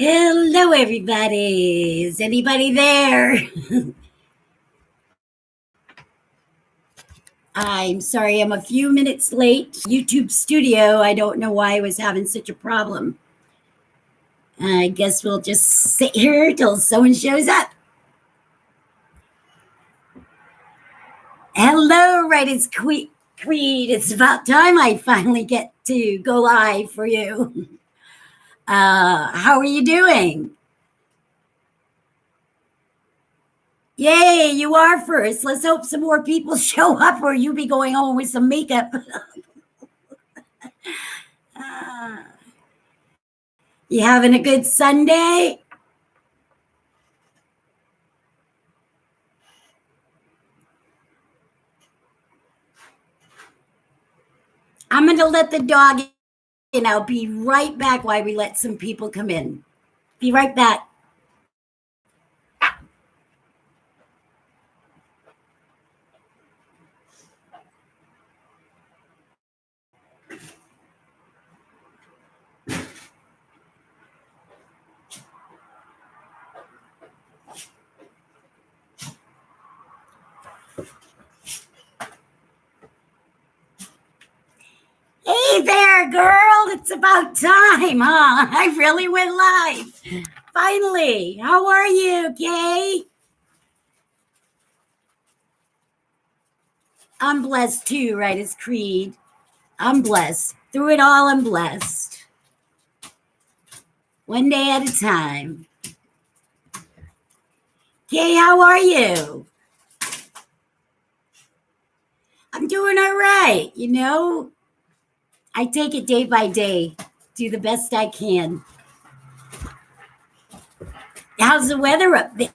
Hello, everybody. Is anybody there? I'm sorry, I'm a few minutes late. YouTube Studio, I don't know why I was having such a problem. I guess we'll just sit here till someone shows up. Hello, right? It's Creed. It's about time I finally get to go live for you. How are you doing? Yay, you are first. Let's hope some more people show up or you be going home with some makeup. You having a good Sunday? I'm going to let the dog in. I'll be right back while we let some people come in. Be right back. Hey there, girl. It's about time, huh? I really went live. Finally. How are you, Kay? I'm blessed too, right? As Creed. I'm blessed. Through it all, I'm blessed. One day at a time. Kay, how are you? I'm doing all right. You know, I take it day by day, do the best I can. How's the weather up there?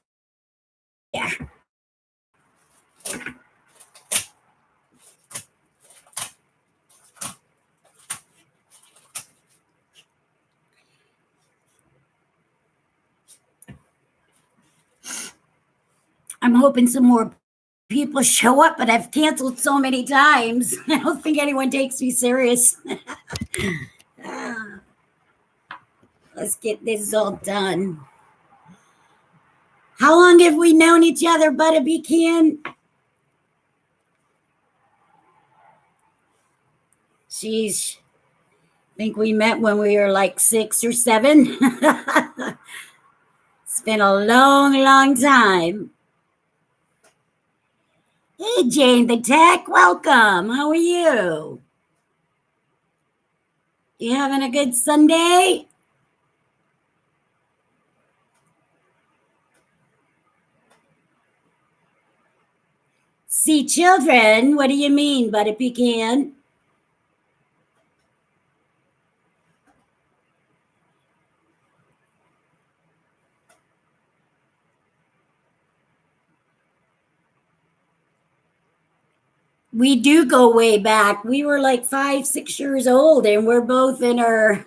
I'm hoping some more people show up, but I've canceled so many times. I don't think anyone takes me serious. Let's get this all done. How long have we known each other, Buttabecan? Sheesh. I think we met when we were like 6 or 7. It's been a long, long time. Hey, Jane the Tech, welcome. How are you? You having a good Sunday? See children? What do you mean, Buttabecan? We do go way back. We were like 5, 6 years old, and we're both in our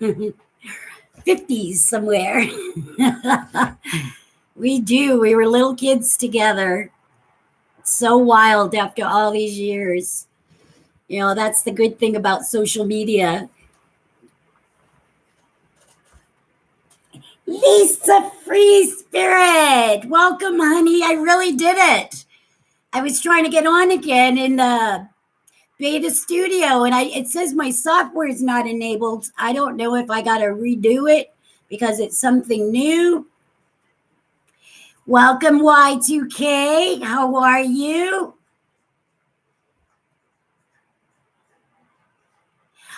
50s somewhere. We do. We were little kids together. So wild after all these years. You know, that's the good thing about social media. Lisa Free Spirit, welcome, honey. I really did it. I was trying to get on again in the beta studio, and it says my software is not enabled. I don't know if I got to redo it because it's something new. Welcome, Y2K. How are you?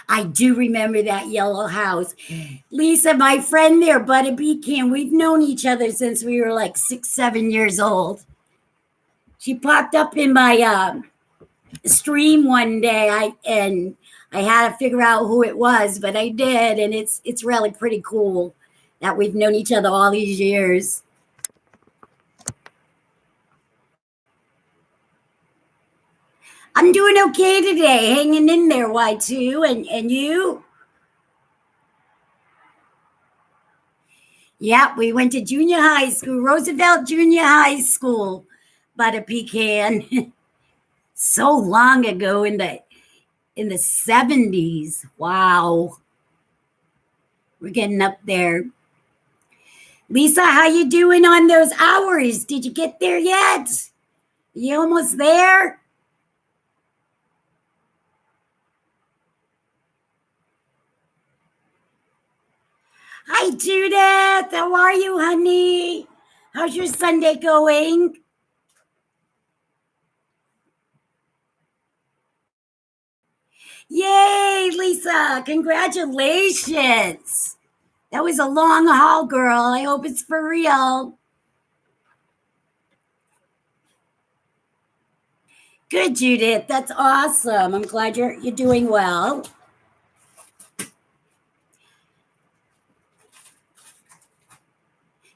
I do remember that yellow house. Lisa, my friend there, Buttabecan, we've known each other since we were like 6, 7 years old. She popped up in my stream one day, I had to figure out who it was, but I did, and it's really pretty cool that we've known each other all these years. I'm doing okay today, hanging in there, Y2, and you? Yeah, we went to junior high school, Roosevelt Junior High School, Buttabecan. So long ago in the 70s. Wow. We're getting up there. Lisa, how you doing on those hours? Did you get there yet? You almost there? Hi, Judith. How are you, honey? How's your Sunday going? Yay, Lisa. Congratulations. That was a long haul, girl. I hope it's for real. Good, Judith. That's awesome. I'm glad you're doing well.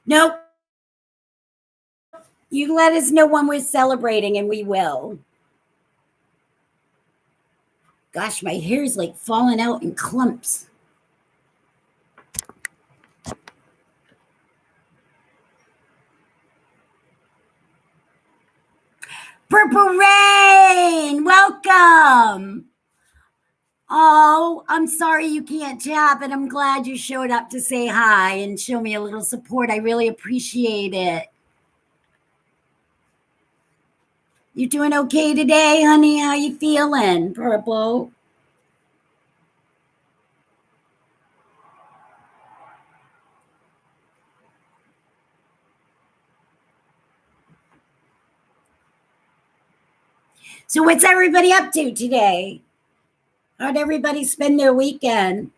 Nope. You let us know when we're celebrating, and we will. Gosh, my hair's like falling out in clumps. Purple Rain, welcome. Oh, I'm sorry you can't chat, but I'm glad you showed up to say hi and show me a little support. I really appreciate it. You doing okay today, honey? How you feeling, Purple? So what's everybody up to today? How'd everybody spend their weekend?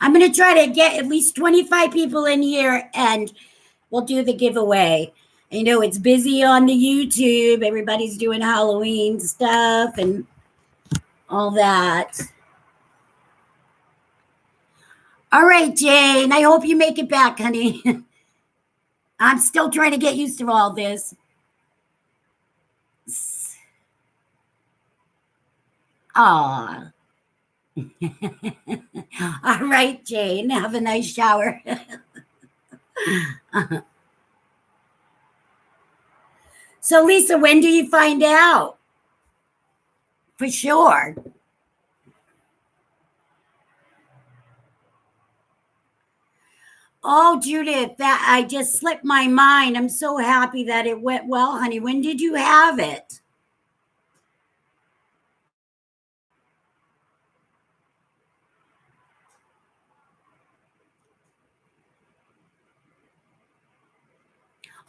I'm going to try to get at least 25 people in here and we'll do the giveaway. I know it's busy on the YouTube. Everybody's doing Halloween stuff and all that. All right, Jane. I hope you make it back, honey. I'm still trying to get used to all this. Aw. All right, Jane. Have a nice shower. So, Lisa, when do you find out? For sure. Oh, Judith, that I just slipped my mind. I'm so happy that it went well, honey. When did you have it?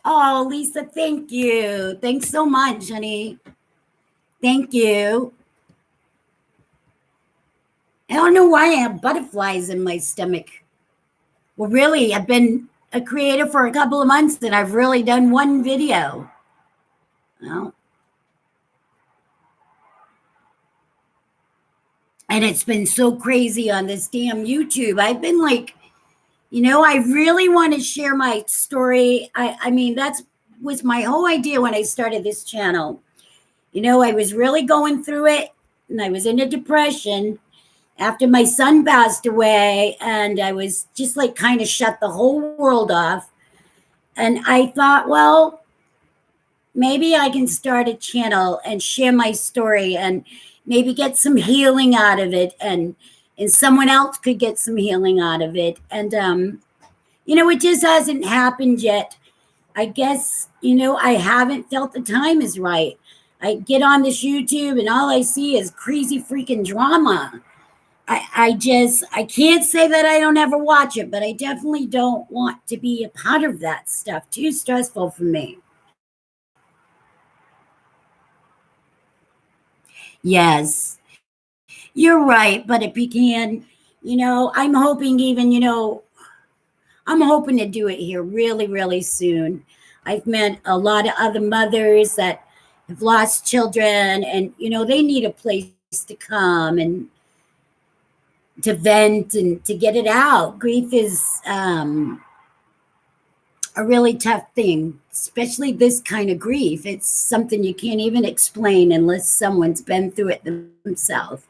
Oh, Lisa, thank you. Thanks so much, honey. Thank you. I don't know why I have butterflies in my stomach. Well, really, I've been a creator for a couple of months and I've really done one video. Well, and it's been so crazy on this damn YouTube. I've been like, I really want to share my story. I mean, that's was my whole idea when I started this channel. I was really going through it and I was in a depression after my son passed away and I was just like kind of shut the whole world off. And I thought, well, maybe I can start a channel and share my story and maybe get some healing out of it and someone else could get some healing out of it. And it just hasn't happened yet. I guess, I haven't felt the time is right. I get on this YouTube and all I see is crazy freaking drama. I can't say that I don't ever watch it, but I definitely don't want to be a part of that stuff. Too stressful for me. Yes, you're right. But if you can, I'm hoping even, I'm hoping to do it here really, really soon. I've met a lot of other mothers that have lost children and, they need a place to come and to vent and to get it out. Grief is a really tough thing, especially this kind of grief. It's something you can't even explain unless someone's been through it themselves.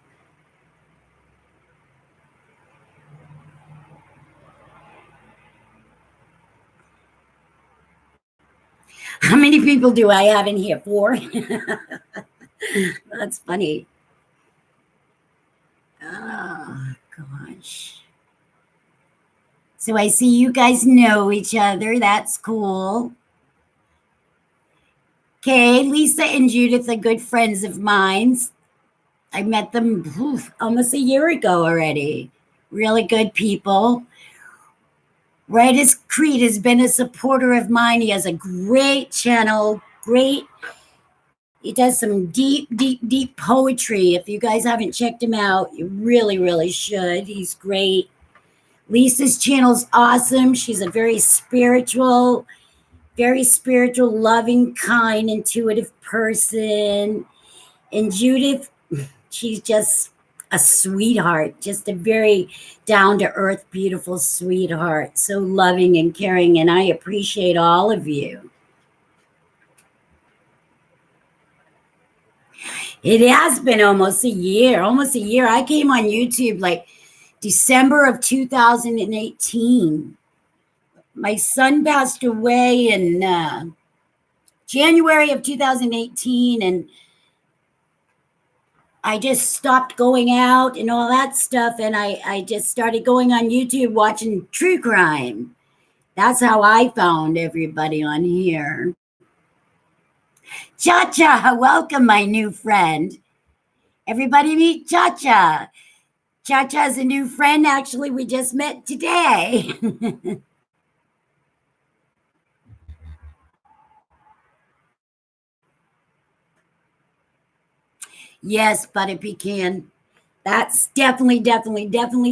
How many people do I have in here? 4? That's funny. much. So I see you guys know each other. That's cool. Okay, Lisa and Judith are good friends of mine. I met them almost a year ago already. Really good people. Right as Creed has been a supporter of mine. He has a great channel, he does some deep poetry. If you guys haven't checked him out, you really should. He's great. Lisa's channel's awesome. She's a very spiritual, loving, kind, intuitive person. And Judith, she's just a sweetheart, just a very down to earth, beautiful sweetheart. So loving and caring. And I appreciate all of you. It has been almost a year. I came on YouTube like December of 2018. My son passed away in January of 2018, and I just stopped going out and all that stuff, and I just started going on YouTube watching true crime. That's how I found everybody on here. Cha-Cha, welcome, my new friend. Everybody meet Cha-Cha. Cha-Cha's a new friend. Actually, we just met today. Yes, Butter Pecan. That's definitely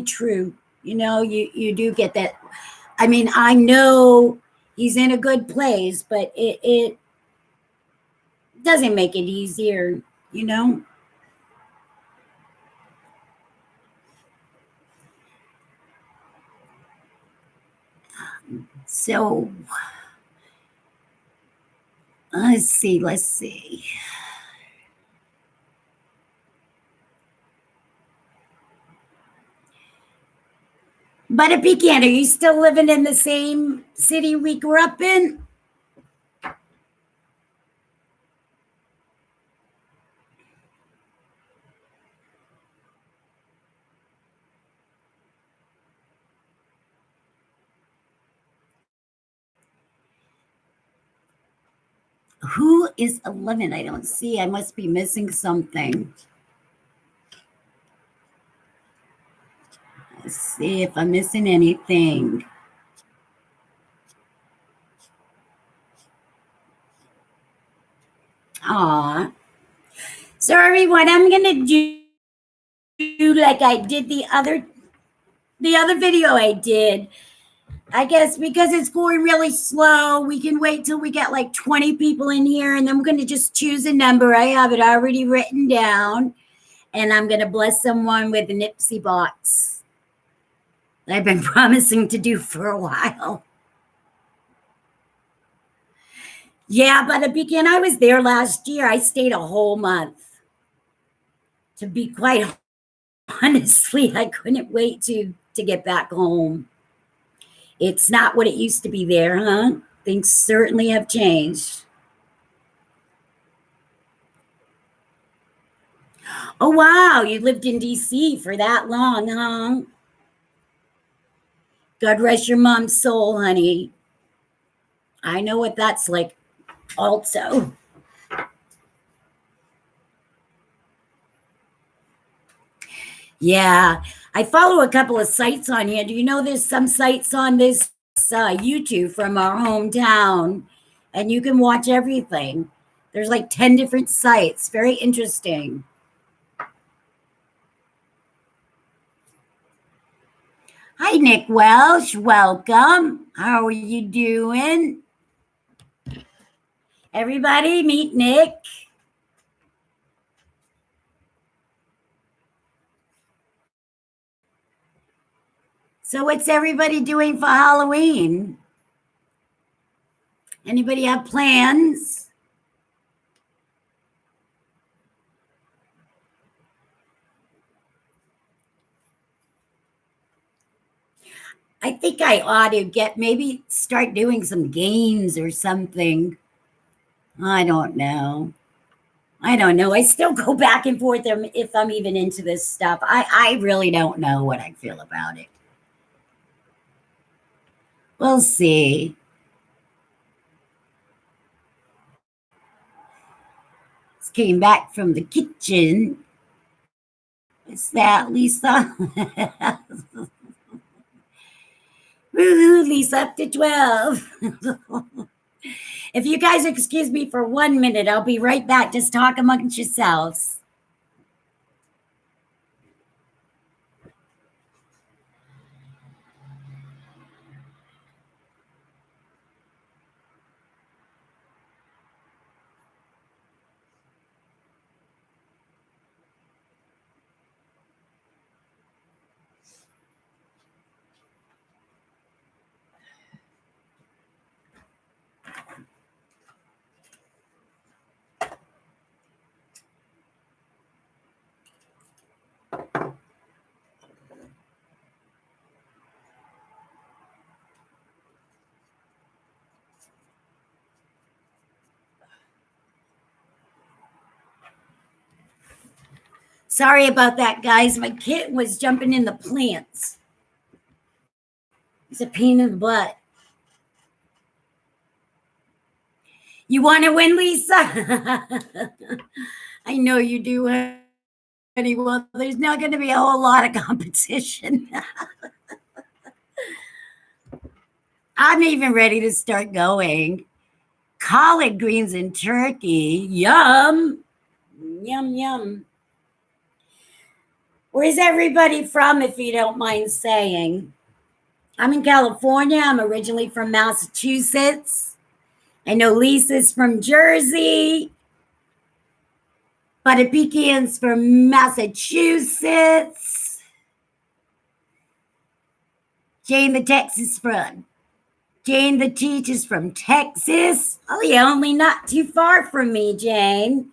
true. You know, you do get that. I mean, I know he's in a good place, but it doesn't make it easier, you know? So let's see. Butter Pecan, are you still living in the same city we grew up in? Who is 11? I don't see. I must be missing something. Let's see if I'm missing anything. Aw. So everyone, I'm gonna do like I did the other video I did. I guess because it's going really slow, we can wait till we get like 20 people in here, and I'm going to just choose a number. I have it already written down, and I'm going to bless someone with a Nipsey box that I've been promising to do for a while. Yeah, but again, I was there last year. I stayed a whole month. To be quite honestly, I couldn't wait to get back home. It's not what it used to be there, huh? Things certainly have changed. Oh, wow. You lived in D.C. for that long, huh? God rest your mom's soul, honey. I know what that's like also. Yeah. I follow a couple of sites on here. Do you know there's some sites on this YouTube from our hometown, and you can watch everything? There's like 10 different sites. Very interesting. Hi, Nick Welsh. Welcome. How are you doing? Everybody, meet Nick. So what's everybody doing for Halloween? Anybody have plans? I think I ought to maybe start doing some games or something. I don't know. I don't know. I still go back and forth if I'm even into this stuff. I really don't know what I feel about it. We'll see. Just came back from the kitchen. Is that Lisa? Woohoo, Lisa up to 12. If you guys excuse me for 1 minute, I'll be right back. Just talk amongst yourselves. Sorry about that, guys. My kitten was jumping in the plants. It's a pain in the butt. You want to win, Lisa? I know you do, honey. Well, there's not going to be a whole lot of competition. I'm even ready to start going. Collard greens and turkey. Yum. Yum, yum. Where's everybody from, if you don't mind saying? I'm in California. I'm originally from Massachusetts. I know Lisa's from Jersey. Butter pecans from Massachusetts. Jane the Texas from. Jane the teacher's from Texas. Oh, you're only not too far from me, Jane.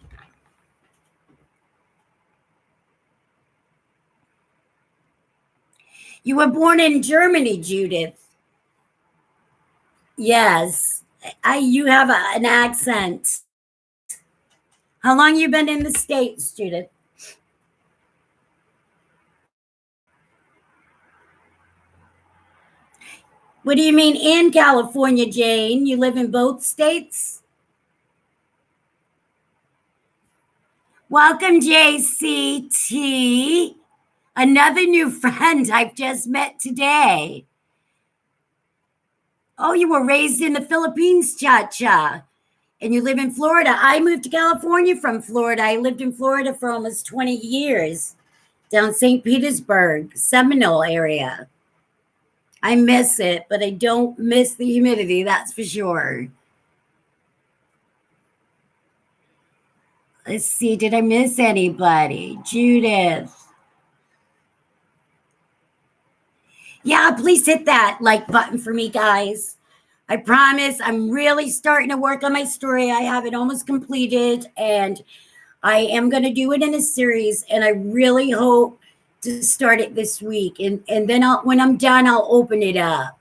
You were born in Germany, Judith. Yes. You have an accent. How long you been in the States, Judith? What do you mean in California, Jane? You live in both states? Welcome, JCT. Another new friend I've just met today. Oh, you were raised in the Philippines, Cha-Cha. And you live in Florida. I moved to California from Florida. I lived in Florida for almost 20 years, down St. Petersburg, Seminole area. I miss it, but I don't miss the humidity, that's for sure. Let's see, did I miss anybody? Judith. Yeah, please hit that like button for me, guys. I promise I'm really starting to work on my story. I have it almost completed, and I am going to do it in a series, and I really hope to start it this week. And then when I'm done, I'll open it up.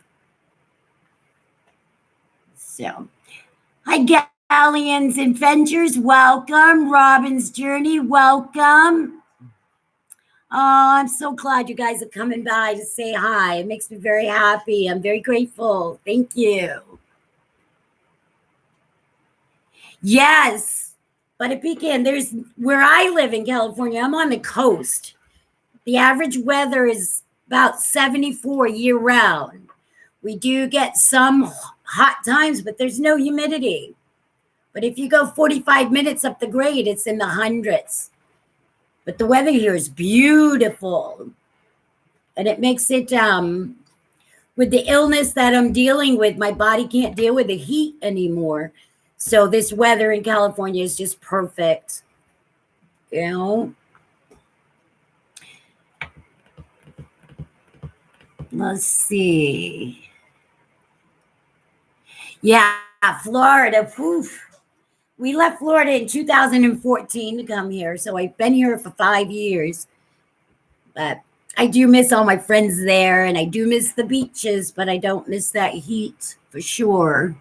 So, hi, Galleons and Ventures. Welcome. Robin's Journey. Welcome. Oh, I'm so glad you guys are coming by to say hi. It makes me very happy. I'm very grateful. Thank you. Yes. But a pecan, there's where I live in California, I'm on the coast. The average weather is about 74 year round. We do get some hot times, but there's no humidity. But if you go 45 minutes up the grade, it's in the hundreds. But the weather here is beautiful. And it makes it, with the illness that I'm dealing with, my body can't deal with the heat anymore. So this weather in California is just perfect. You know? Let's see. Yeah, Florida. Poof. We left Florida in 2014 to come here. So I've been here for 5 years. But I do miss all my friends there, and I do miss the beaches, but I don't miss that heat for sure.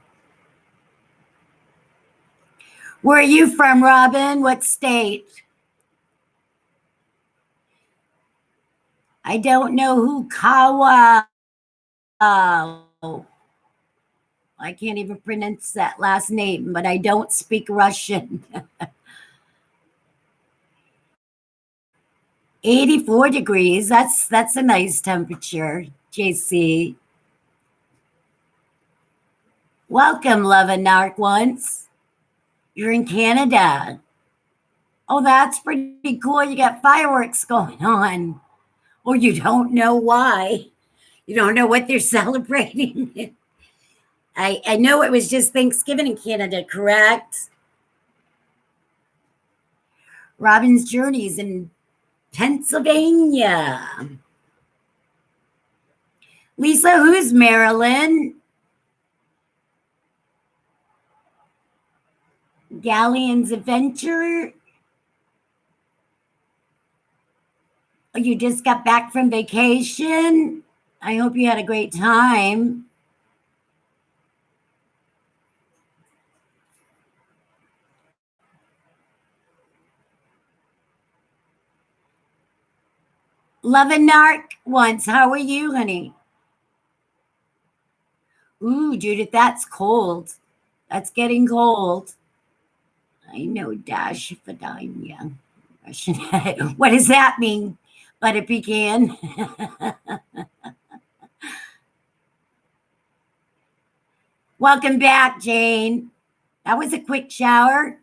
Where are you from, Robin? What state? I don't know who Kawa. I can't even pronounce that last name, but I don't speak Russian. 84 degrees. That's a nice temperature, JC. Welcome, Love and Narc once. You're in Canada. Oh, that's pretty cool. You got fireworks going on. Or you don't know why. You don't know what they're celebrating. I know it was just Thanksgiving in Canada, correct? Robin's Journeys in Pennsylvania. Lisa, who's Marilyn? Galleon's Adventure. Oh, you just got back from vacation. I hope you had a great time. Love and Narc once. How are you, honey? Ooh, Judith, that's cold. That's getting cold. I know Dash Fadania. Russian. What does that mean? Butter pecan. Welcome back, Jane. That was a quick shower.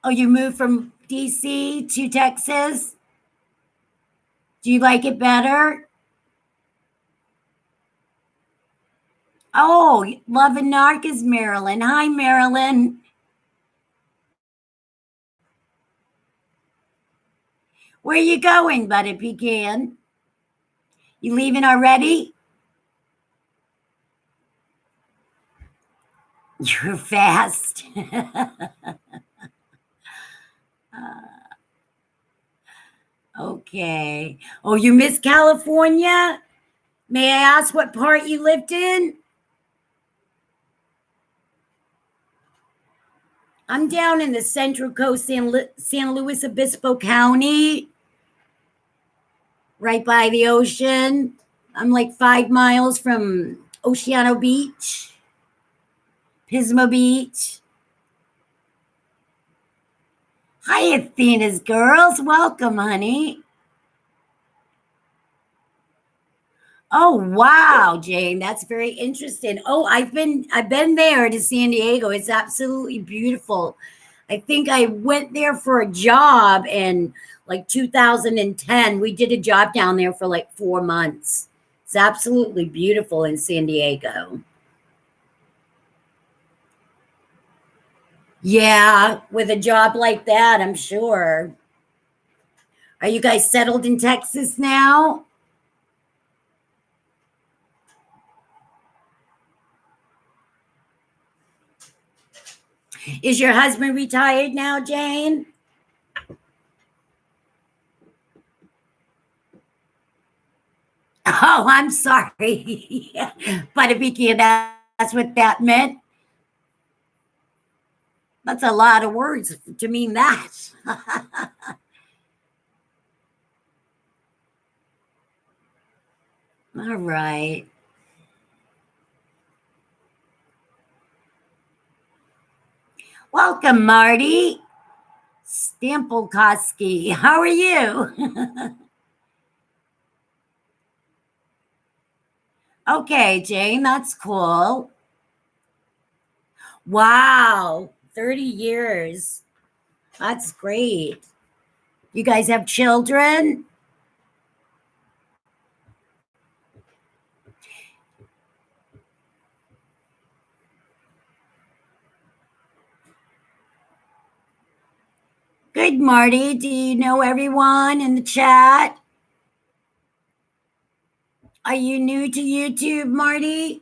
Oh, you moved from DC to Texas? Do you like it better? Oh, Love and Narc is Marilyn. Hi, Marilyn. Where are you going, Butter Pecan? You leaving already? You're fast. Okay. Oh, you miss California? May I ask what part you lived in? I'm down in the Central Coast, San Luis Obispo County, right by the ocean. I'm like 5 miles from Oceano Beach, Pismo Beach. Hi, Athena's girls. Welcome, honey. Oh wow, Jane, that's very interesting. Oh, I've been there to San Diego. It's absolutely beautiful. I think I went there for a job in like 2010. We did a job down there for like 4 months. It's absolutely beautiful in San Diego. Yeah, with a job like that, I'm sure. Are you guys settled in Texas now? Is your husband retired now, Jane? Oh, I'm sorry. But if you that's what that meant. That's a lot of words to mean that. All right. Welcome, Marty. Stamplekoski. How are you? Okay, Jane, that's cool. Wow, 30 years. That's great. You guys have children? Good, Marty. Do you know everyone in the chat? Are you new to YouTube, Marty?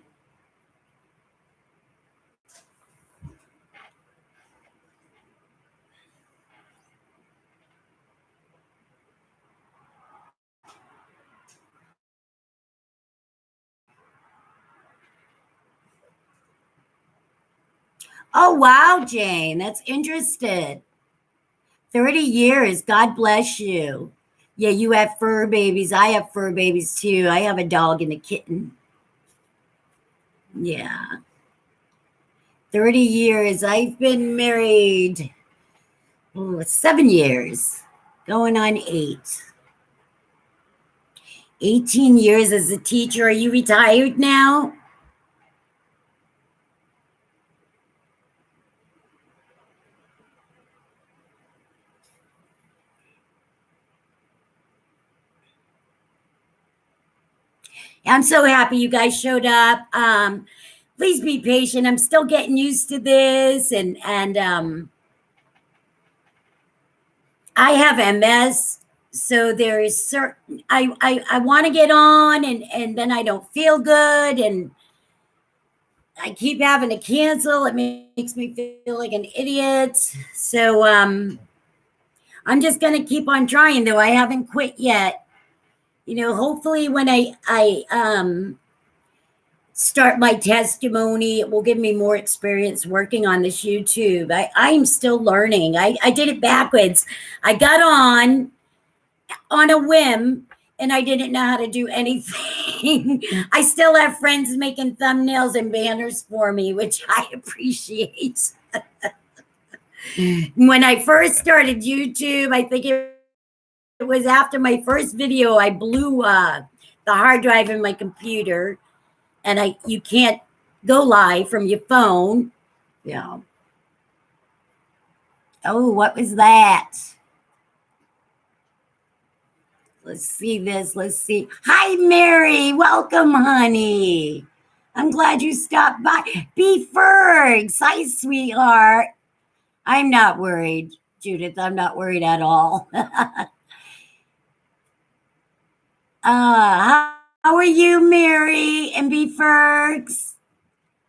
Oh, wow, Jane. That's interesting. 30 years. God bless you. Yeah, you have fur babies. I have fur babies too. I have a dog and a kitten. Yeah. 30 years. I've been married 7 years, going on 8. 18 years as a teacher. Are you retired now? I'm so happy you guys showed up. Please be patient. I'm still getting used to this, and I have MS, so there is certain I want to get on, and then I don't feel good, and I keep having to cancel. It makes me feel like an idiot. So I'm just gonna keep on trying, though. I haven't quit yet. Hopefully when I start my testimony, it will give me more experience working on this YouTube. I'm still learning. I did it backwards. I got on a whim, and I didn't know how to do anything. I still have friends making thumbnails and banners for me, which I appreciate. When I first started YouTube, I think it was after my first video, I blew the hard drive in my computer, and you can't go live from your phone. Yeah. Oh, what was that? Let's see this. Let's see. Hi, Mary. Welcome, honey. I'm glad you stopped by. B. Fergs. Hi, sweetheart. I'm not worried, Judith. I'm not worried at all. How are you, Mary and B. Fergs?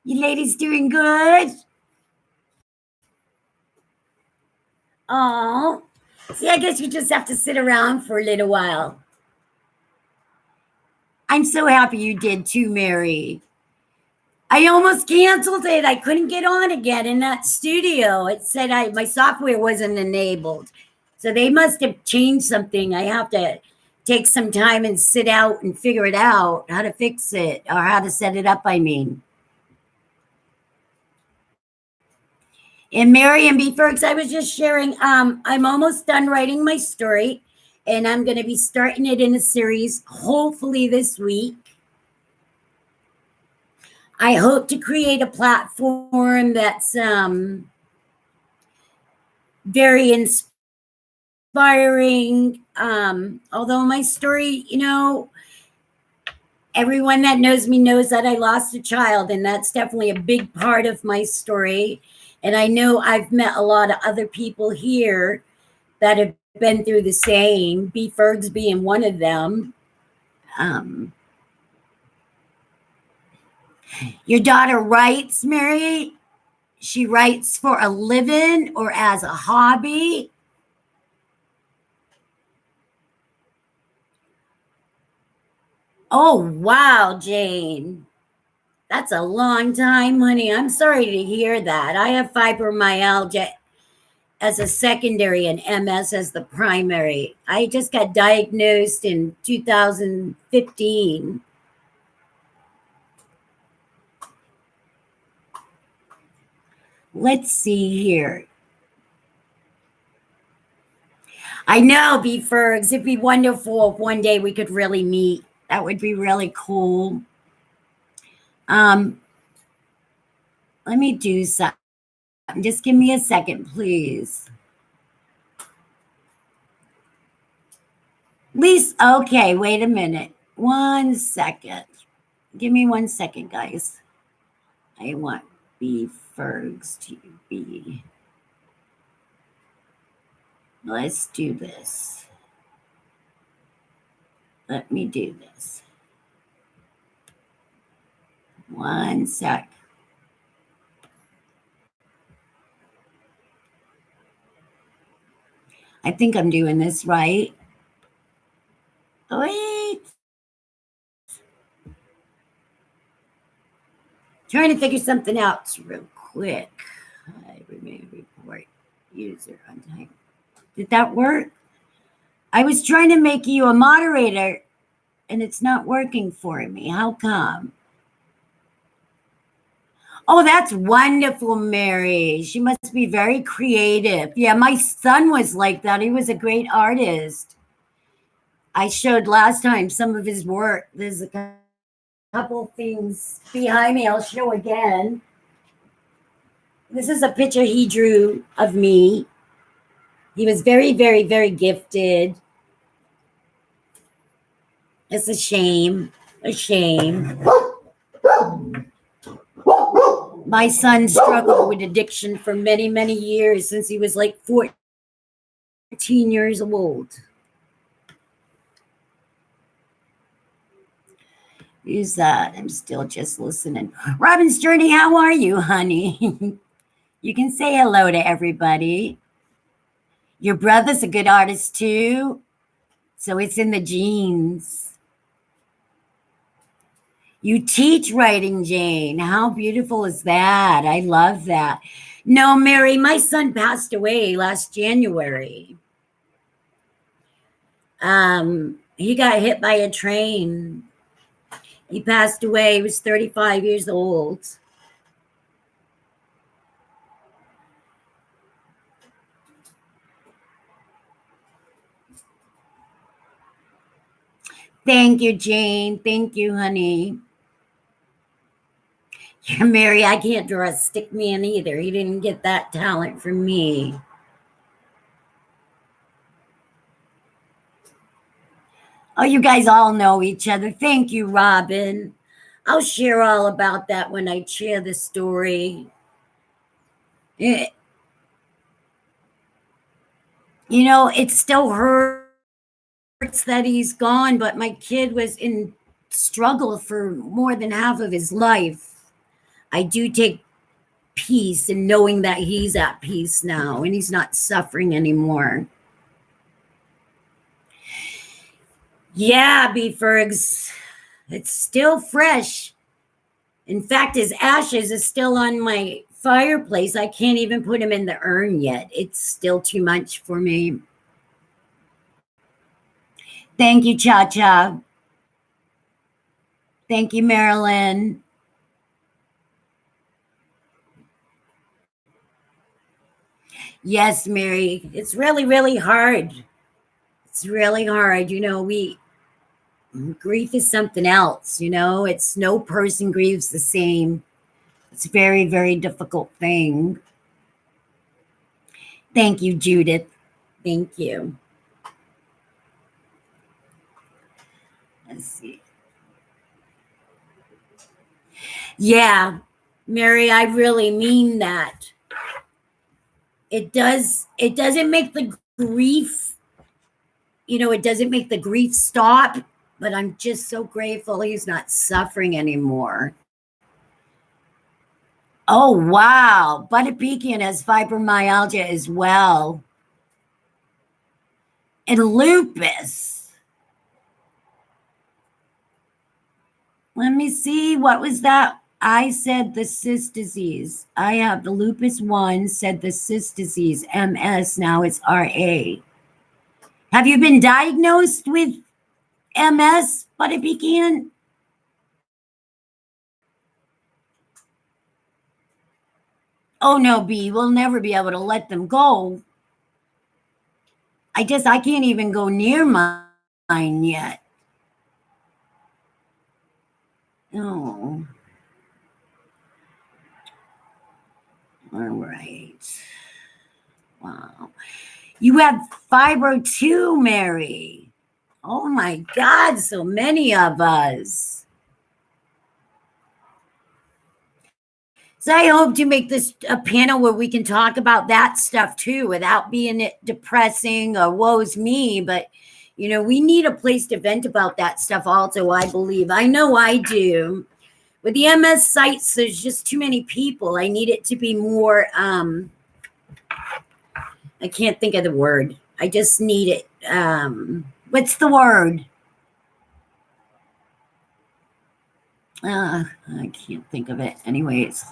You ladies doing good? Oh, see, I guess you just have to sit around for a little while. I'm so happy you did too, Mary. I almost canceled it. I couldn't get on again in that studio. It said my software wasn't enabled. So they must have changed something. I have to take some time and sit out and figure it out, how to fix it or how to set it up, I mean. And Mary and B. Fergs, I was just sharing, I'm almost done writing my story, and I'm going to be starting it in a series, hopefully this week. I hope to create a platform that's very inspiring. Although my story, everyone that knows me knows that I lost a child, and that's definitely a big part of my story. And I know I've met a lot of other people here that have been through the same, B. Fergs being one of them. Your daughter writes, Mary? She writes for a living or as a hobby? Oh, wow, Jane. That's a long time, honey. I'm sorry to hear that. I have fibromyalgia as a secondary and MS as the primary. I just got diagnosed in 2015. Let's see here. I know, B. Fergs. It'd be wonderful if one day we could really meet. That would be really cool. Um, Let me do something. Just give me a second, please. Lisa, okay, wait a minute. 1 second. Give me 1 second, guys. I want B. Fergs to be. Let's do this. Let me do this. 1 sec. I think I'm doing this right. Wait. Trying to figure something out real quick. I remain report user on time. Did that work? I was trying to make you a moderator and it's not working for me. How come? Oh, that's wonderful, Mary. She must be very creative. Yeah, my son was like that. He was a great artist. I showed last time some of his work. There's a couple things behind me. I'll show again. This is a picture he drew of me. He was very, very, very gifted. It's a shame. A shame. My son struggled with addiction for many, many years since he was like 14 years old. Who's that? I'm still just listening. Robin's Journey, how are you, honey? You can say hello to everybody. Your brother's a good artist too, so it's in the genes. You teach writing, Jane. How beautiful is that? I love that. No, Mary, my son passed away last January. He got hit by a train. He passed away. He was 35 years old. Thank you, Jane. Thank you, honey. Yeah, Mary, I can't draw a stick man either. He didn't get that talent from me. Oh, you guys all know each other. Thank you, Robin. I'll share all about that when I share the story. It still hurts that he's gone, but my kid was in struggle for more than half of his life. I do take peace in knowing that he's at peace now and he's not suffering anymore. Yeah, Beefergs, it's still fresh. In fact, his ashes is still on my fireplace. I can't even put him in the urn yet. It's still too much for me. Thank you, Cha-Cha. Thank you, Marilyn. Yes, Mary, it's really, really hard. It's really hard. Grief is something else, it's no person grieves the same. It's a very, very difficult thing. Thank you, Judith. Thank you. Let's see. Yeah, Mary, I really mean that. It doesn't make the grief, it doesn't make the grief stop, but I'm just so grateful he's not suffering anymore. Oh, wow. Butter pecan has fibromyalgia as well. And lupus. Let me see. What was that? I said the cyst disease. I have the lupus 1, said the cyst disease, MS. Now it's RA. Have you been diagnosed with MS, Butter pecan? Oh, no, B. We'll never be able to let them go. I can't even go near mine yet. Oh. All right. Wow. You have fibro too, Mary. Oh my God, so many of us. So I hope to make this a panel where we can talk about that stuff too without being depressing or woe's me. But, we need a place to vent about that stuff also, I believe. I know I do. With the MS sites, there's just too many people. I need it to be more, I can't think of the word. I just need it. What's the word? I can't think of it. Anyways,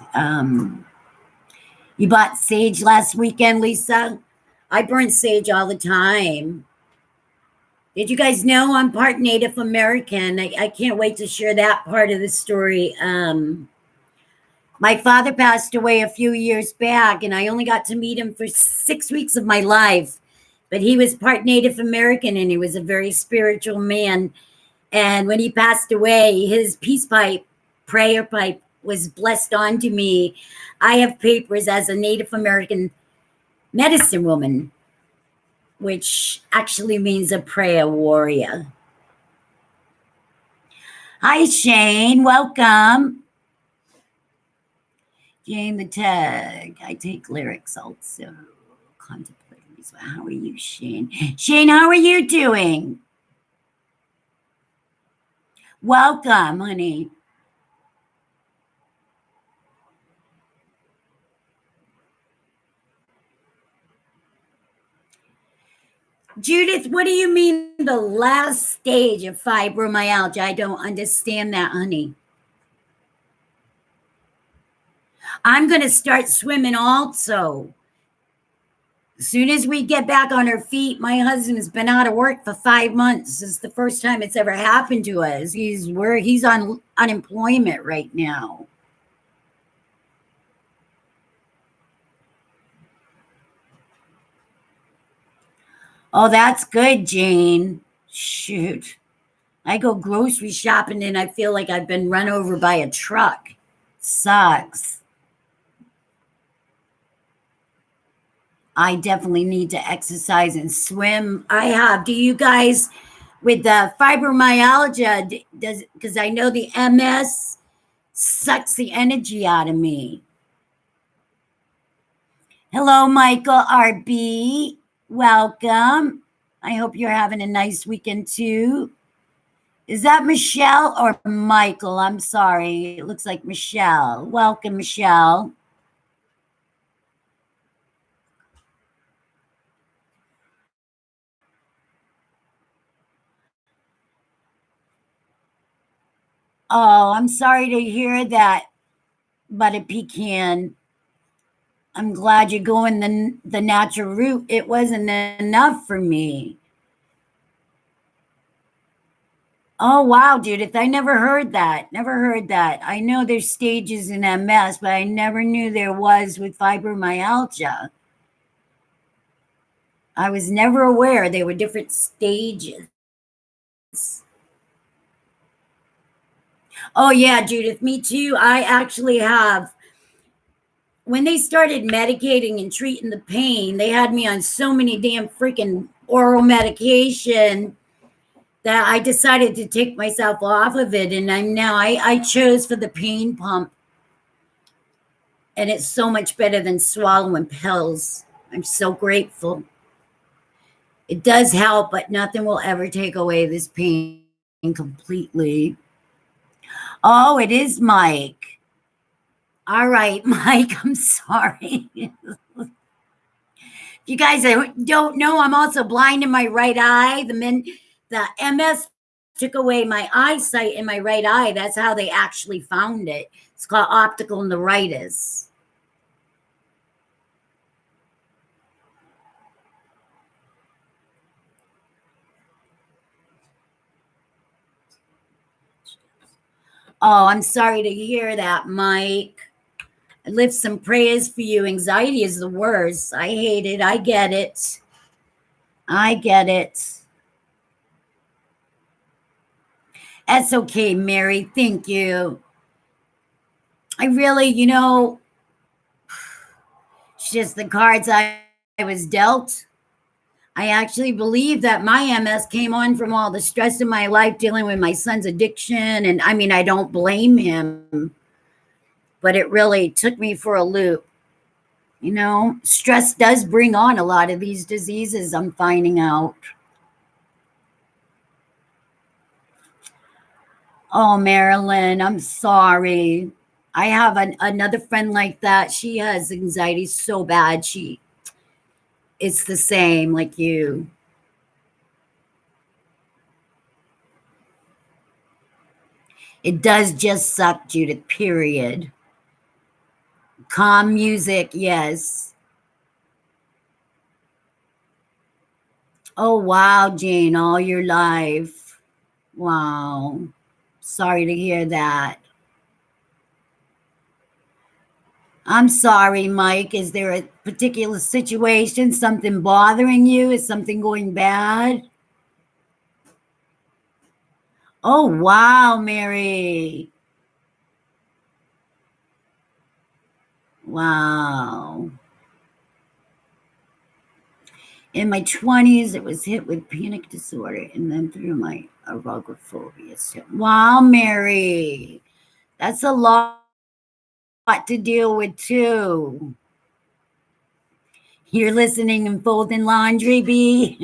You bought sage last weekend, Lisa? I burn sage all the time. Did you guys know I'm part Native American? I can't wait to share that part of the story. My father passed away a few years back, and I only got to meet him for 6 weeks of my life. But he was part Native American, and he was a very spiritual man. And when he passed away, his peace pipe, prayer pipe, was blessed onto me. I have papers as a Native American medicine woman, which actually means a prayer warrior. Hi, Shane. Welcome. Jane the Tag. I take lyrics also. Contemplatives. How are you, Shane? Shane, how are you doing? Welcome, honey. Judith, what do you mean the last stage of fibromyalgia? I don't understand that, honey. I'm going to start swimming also. As soon as we get back on our feet, my husband's been out of work for 5 months. It's the first time it's ever happened to us. He's on unemployment right now. Oh, that's good, Jane. Shoot. I go grocery shopping and I feel like I've been run over by a truck. Sucks. I definitely need to exercise and swim. I have. Do you guys, with the fibromyalgia, because I know the MS sucks the energy out of me. Hello, Michael RB. Welcome. I hope you're having a nice weekend too. Is that Michelle or Michael? I'm sorry. It looks like Michelle. Welcome, Michelle. Oh, I'm sorry to hear that, Butter Pecan. I'm glad you're going the natural route. It wasn't enough for me. Oh, wow, Judith. I never heard that. Never heard that. I know there's stages in MS, but I never knew there was with fibromyalgia. I was never aware there were different stages. Oh, yeah, Judith. Me too. I actually have. When they started medicating and treating the pain, they had me on so many damn freaking oral medication that I decided to take myself off of it. And I chose for the pain pump. And it's so much better than swallowing pills. I'm so grateful. It does help, but nothing will ever take away this pain completely. Oh, it is Mike. All right, Mike, I'm sorry. You guys don't know, I'm also blind in my right eye. The MS took away my eyesight in my right eye. That's how they actually found it. It's called optical neuritis. Oh, I'm sorry to hear that, Mike. I lift some prayers for you. Anxiety is the worst. I hate it. I get it. I get it. That's okay, Mary. Thank you. I really, it's just the cards I was dealt. I actually believe that my MS came on from all the stress in my life dealing with my son's addiction. And I mean, I don't blame him, but it really took me for a loop. Stress does bring on a lot of these diseases, I'm finding out. Oh, Marilyn, I'm sorry. I have another friend like that. She has anxiety so bad. It's the same like you. It does just suck, Judith, period. Calm music, yes. Oh, wow, Jane, all your life. Wow. Sorry to hear that. I'm sorry, Mike. Is there a particular situation, something bothering you? Is something going bad? Oh, wow, Mary. Wow. In my 20s, it was hit with panic disorder and then through my agoraphobia. Wow, Mary. That's a lot to deal with, too. You're listening and folding laundry, B?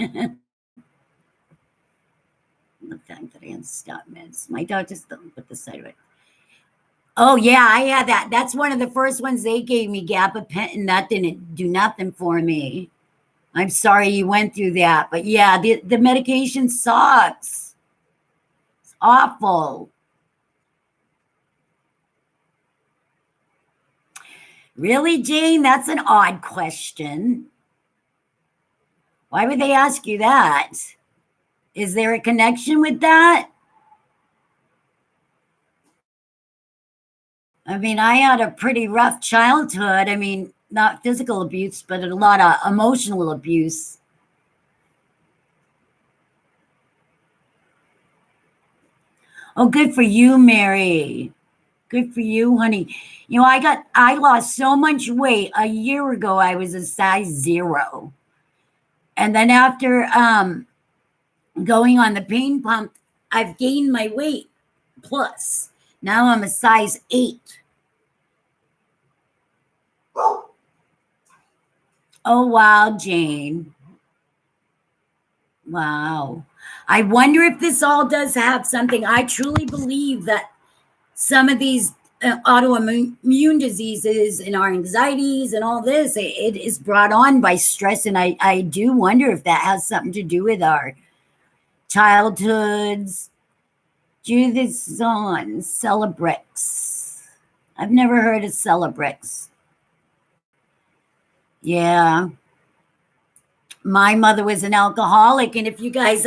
The fact that I had stop meds. My doctors don't put the side of it. Oh, yeah, I had that. That's one of the first ones they gave me, gabapentin. That didn't do nothing for me. I'm sorry you went through that. But yeah, the medication sucks. It's awful. Really, Jane? That's an odd question. Why would they ask you that? Is there a connection with that? I mean, I had a pretty rough childhood. I mean, not physical abuse, but a lot of emotional abuse. Oh, good for you, Mary. Good for you, honey. You know, I lost so much weight. A year ago, I was a size 0. And then after going on the pain pump, I've gained my weight plus. Now I'm a size 8. Oh, wow, Jane. Wow. I wonder if this all does have something. I truly believe that some of these autoimmune diseases and our anxieties and all this, it is brought on by stress. And I do wonder if that has something to do with our childhoods. Judith Zahn, Celebrex. I've never heard of Celebrex. Yeah. My mother was an alcoholic. And if you guys,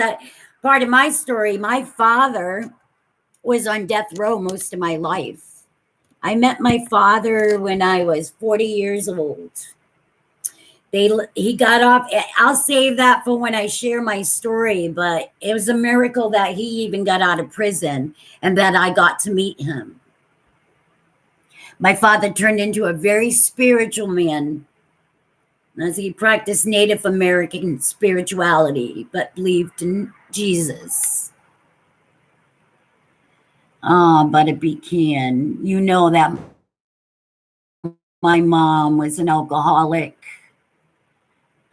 part of my story, my father was on death row most of my life. I met my father when I was 40 years old. He got off. I'll save that for when I share my story, but it was a miracle that he even got out of prison and that I got to meet him. My father turned into a very spiritual man as he practiced Native American spirituality, but believed in Jesus. But it began. You know that my mom was an alcoholic.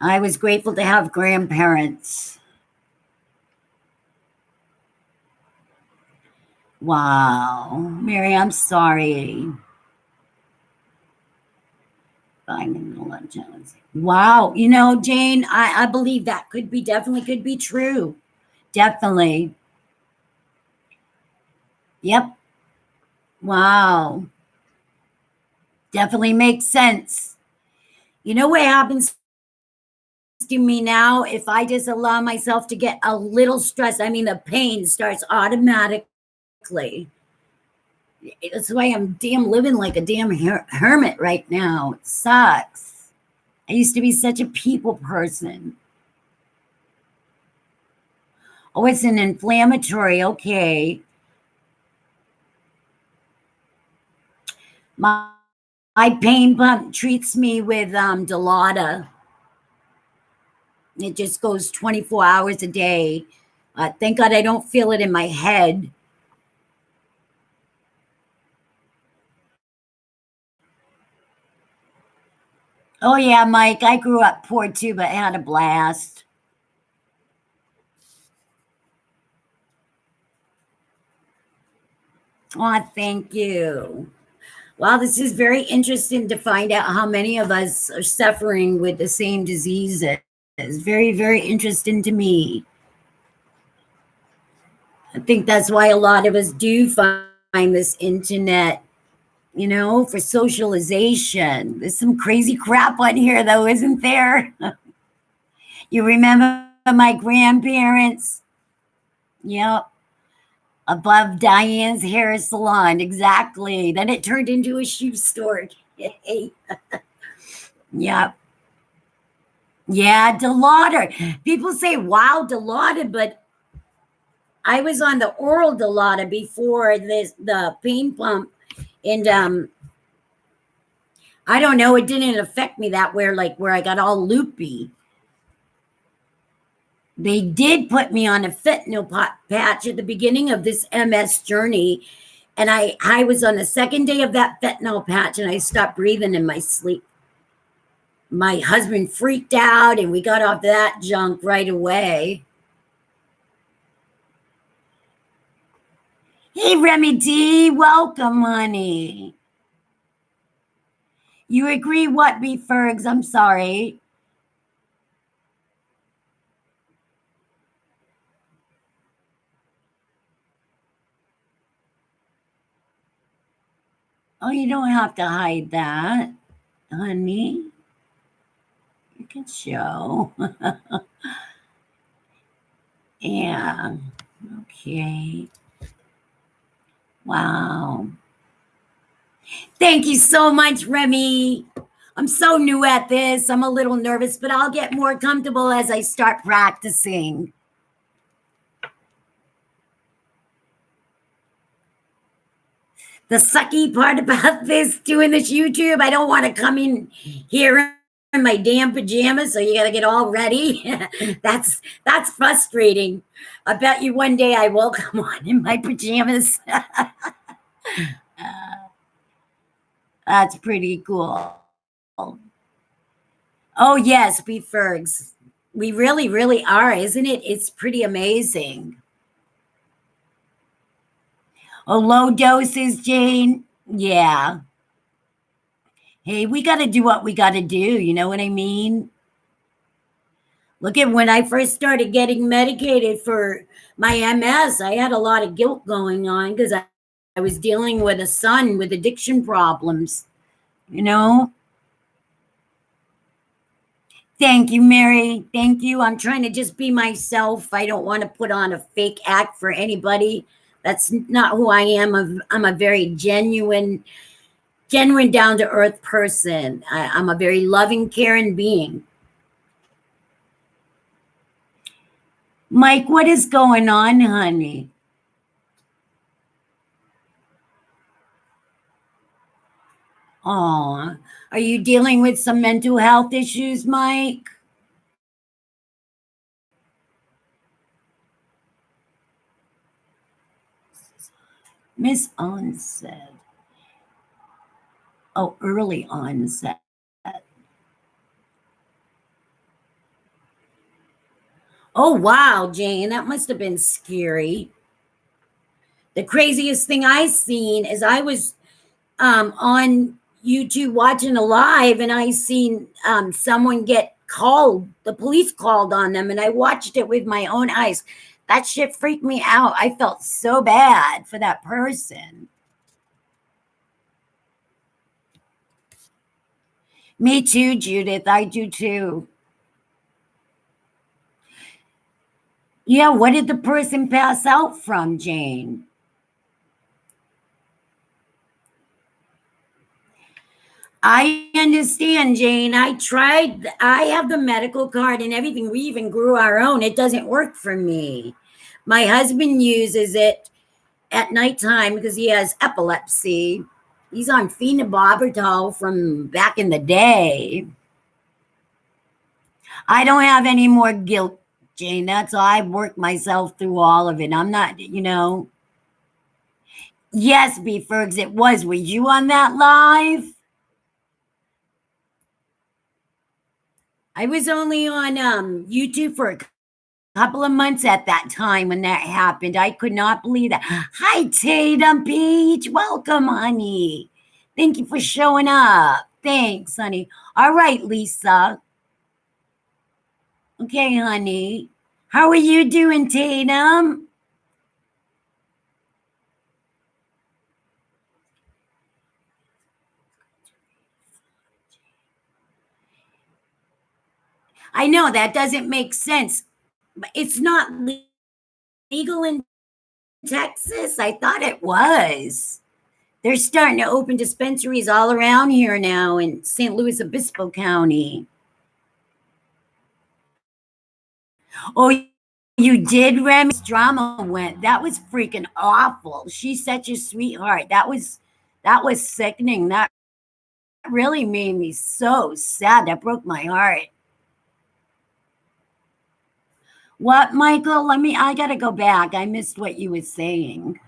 I was grateful to have grandparents. Wow. Mary, I'm sorry. Wow. You know, Jane, I believe that definitely could be true. Definitely. Yep. Wow. Definitely makes sense. You know what happens to me now if I just allow myself to get a little stressed? I mean, the pain starts automatically. That's why I'm living like a damn hermit right now. It sucks. I used to be such a people person. Oh, it's an inflammatory. Okay. My pain pump treats me with Dilaudid. It just goes 24 hours a day. Thank God I don't feel it in my head. Oh, yeah, Mike, I grew up poor too, but had a blast. Oh, thank you. Wow, this is very interesting to find out how many of us are suffering with the same diseases. Very, very interesting to me. I think that's why a lot of us do find this internet for socialization. There's some crazy crap on here, though, isn't there? You remember my grandparents? Yep. Above Diane's hair salon. Exactly. Then it turned into a shoe store. Yep. Yeah, Dilaudid. People say, wow, Dilaudid, but I was on the oral Dilaudid before the pain pump. And I don't know, it didn't affect me that way, like where I got all loopy. They did put me on a fentanyl patch at the beginning of this MS journey. And I was on the second day of that fentanyl patch and I stopped breathing in my sleep. My husband freaked out and we got off that junk right away. Hey, Remy D, welcome, honey. You agree what, B. Fergs? I'm sorry. Oh, you don't have to hide that, honey. You can show. Yeah. Okay. Wow. Thank you so much, Remy. I'm so new at this. I'm a little nervous, but I'll get more comfortable as I start practicing. The sucky part about this, doing this YouTube, I don't want to come in here in my damn pajamas, so you got to get all ready. That's frustrating. I bet you one day I will come on in my pajamas. That's pretty cool. Oh, yes, we Fergs. We really, really are, isn't it? It's pretty amazing. Oh, low doses, Jane. Yeah. Hey, we got to do what we got to do. You know what I mean? Look at when I first started getting medicated for my MS, I had a lot of guilt going on because I was dealing with a son with addiction problems, you know? Thank you, Mary. Thank you. I'm trying to just be myself. I don't want to put on a fake act for anybody. That's not who I am. I'm a very genuine, down to earth person. I'm a very loving, caring being. Mike, what is going on, honey? Oh, are you dealing with some mental health issues, Mike? Miss onset. Oh, early onset. Oh, wow, Jane, that must have been scary. The craziest thing I seen is I was on YouTube watching a live and I seen someone get called, the police called on them, and I watched it with my own eyes. That shit freaked me out. I felt so bad for that person. Me too, Judith. I do too. Yeah, what did the person pass out from, Jane? I understand, Jane. I have the medical card and everything. We even grew our own. It doesn't work for me. My husband uses it at nighttime because he has epilepsy. He's on phenobarbital from back in the day. I don't have any more guilt, Jane. That's all. I've worked myself through all of it. I'm not. Yes, B. Fergs, it was. Were you on that live? I was only on YouTube for a couple of months at that time when that happened. I could not believe that. Hi, Tatum Peach. Welcome, honey. Thank you for showing up. Thanks, honey. All right, Lisa. Okay, honey. How are you doing, Tatum? I know that doesn't make sense. But it's not legal in Texas. I thought it was. They're starting to open dispensaries all around here now in St. Louis Obispo County. Oh, you did, Remy? Drama went. That was freaking awful. She's such a sweetheart. That was sickening. That really made me so sad. That broke my heart. What, Michael? I gotta go back. I missed what you were saying.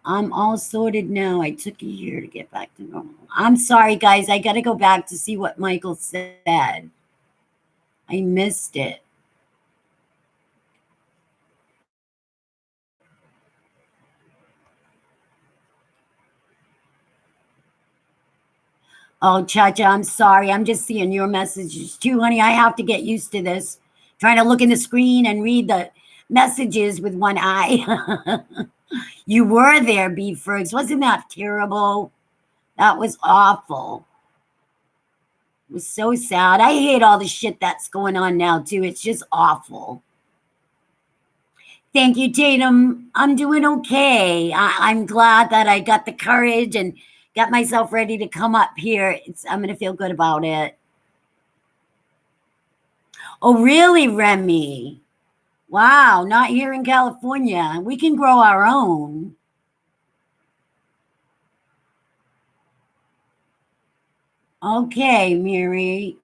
I'm all sorted now. I took a year to get back to normal. I'm sorry, guys. I gotta go back to see what Michael said. I missed it. Oh, Chacha, I'm sorry. I'm just seeing your messages too, honey. I have to get used to this. Trying to look in the screen and read the messages with one eye. You were there, B. Fergs. Wasn't that terrible? That was awful. It was so sad. I hate all the shit that's going on now, too. It's just awful. Thank you, Tatum. I'm doing okay. I'm glad that I got the courage and got myself ready to come up here. I'm going to feel good about it. Oh, really, Remy? Wow, not here in California. We can grow our own. Okay, Mary.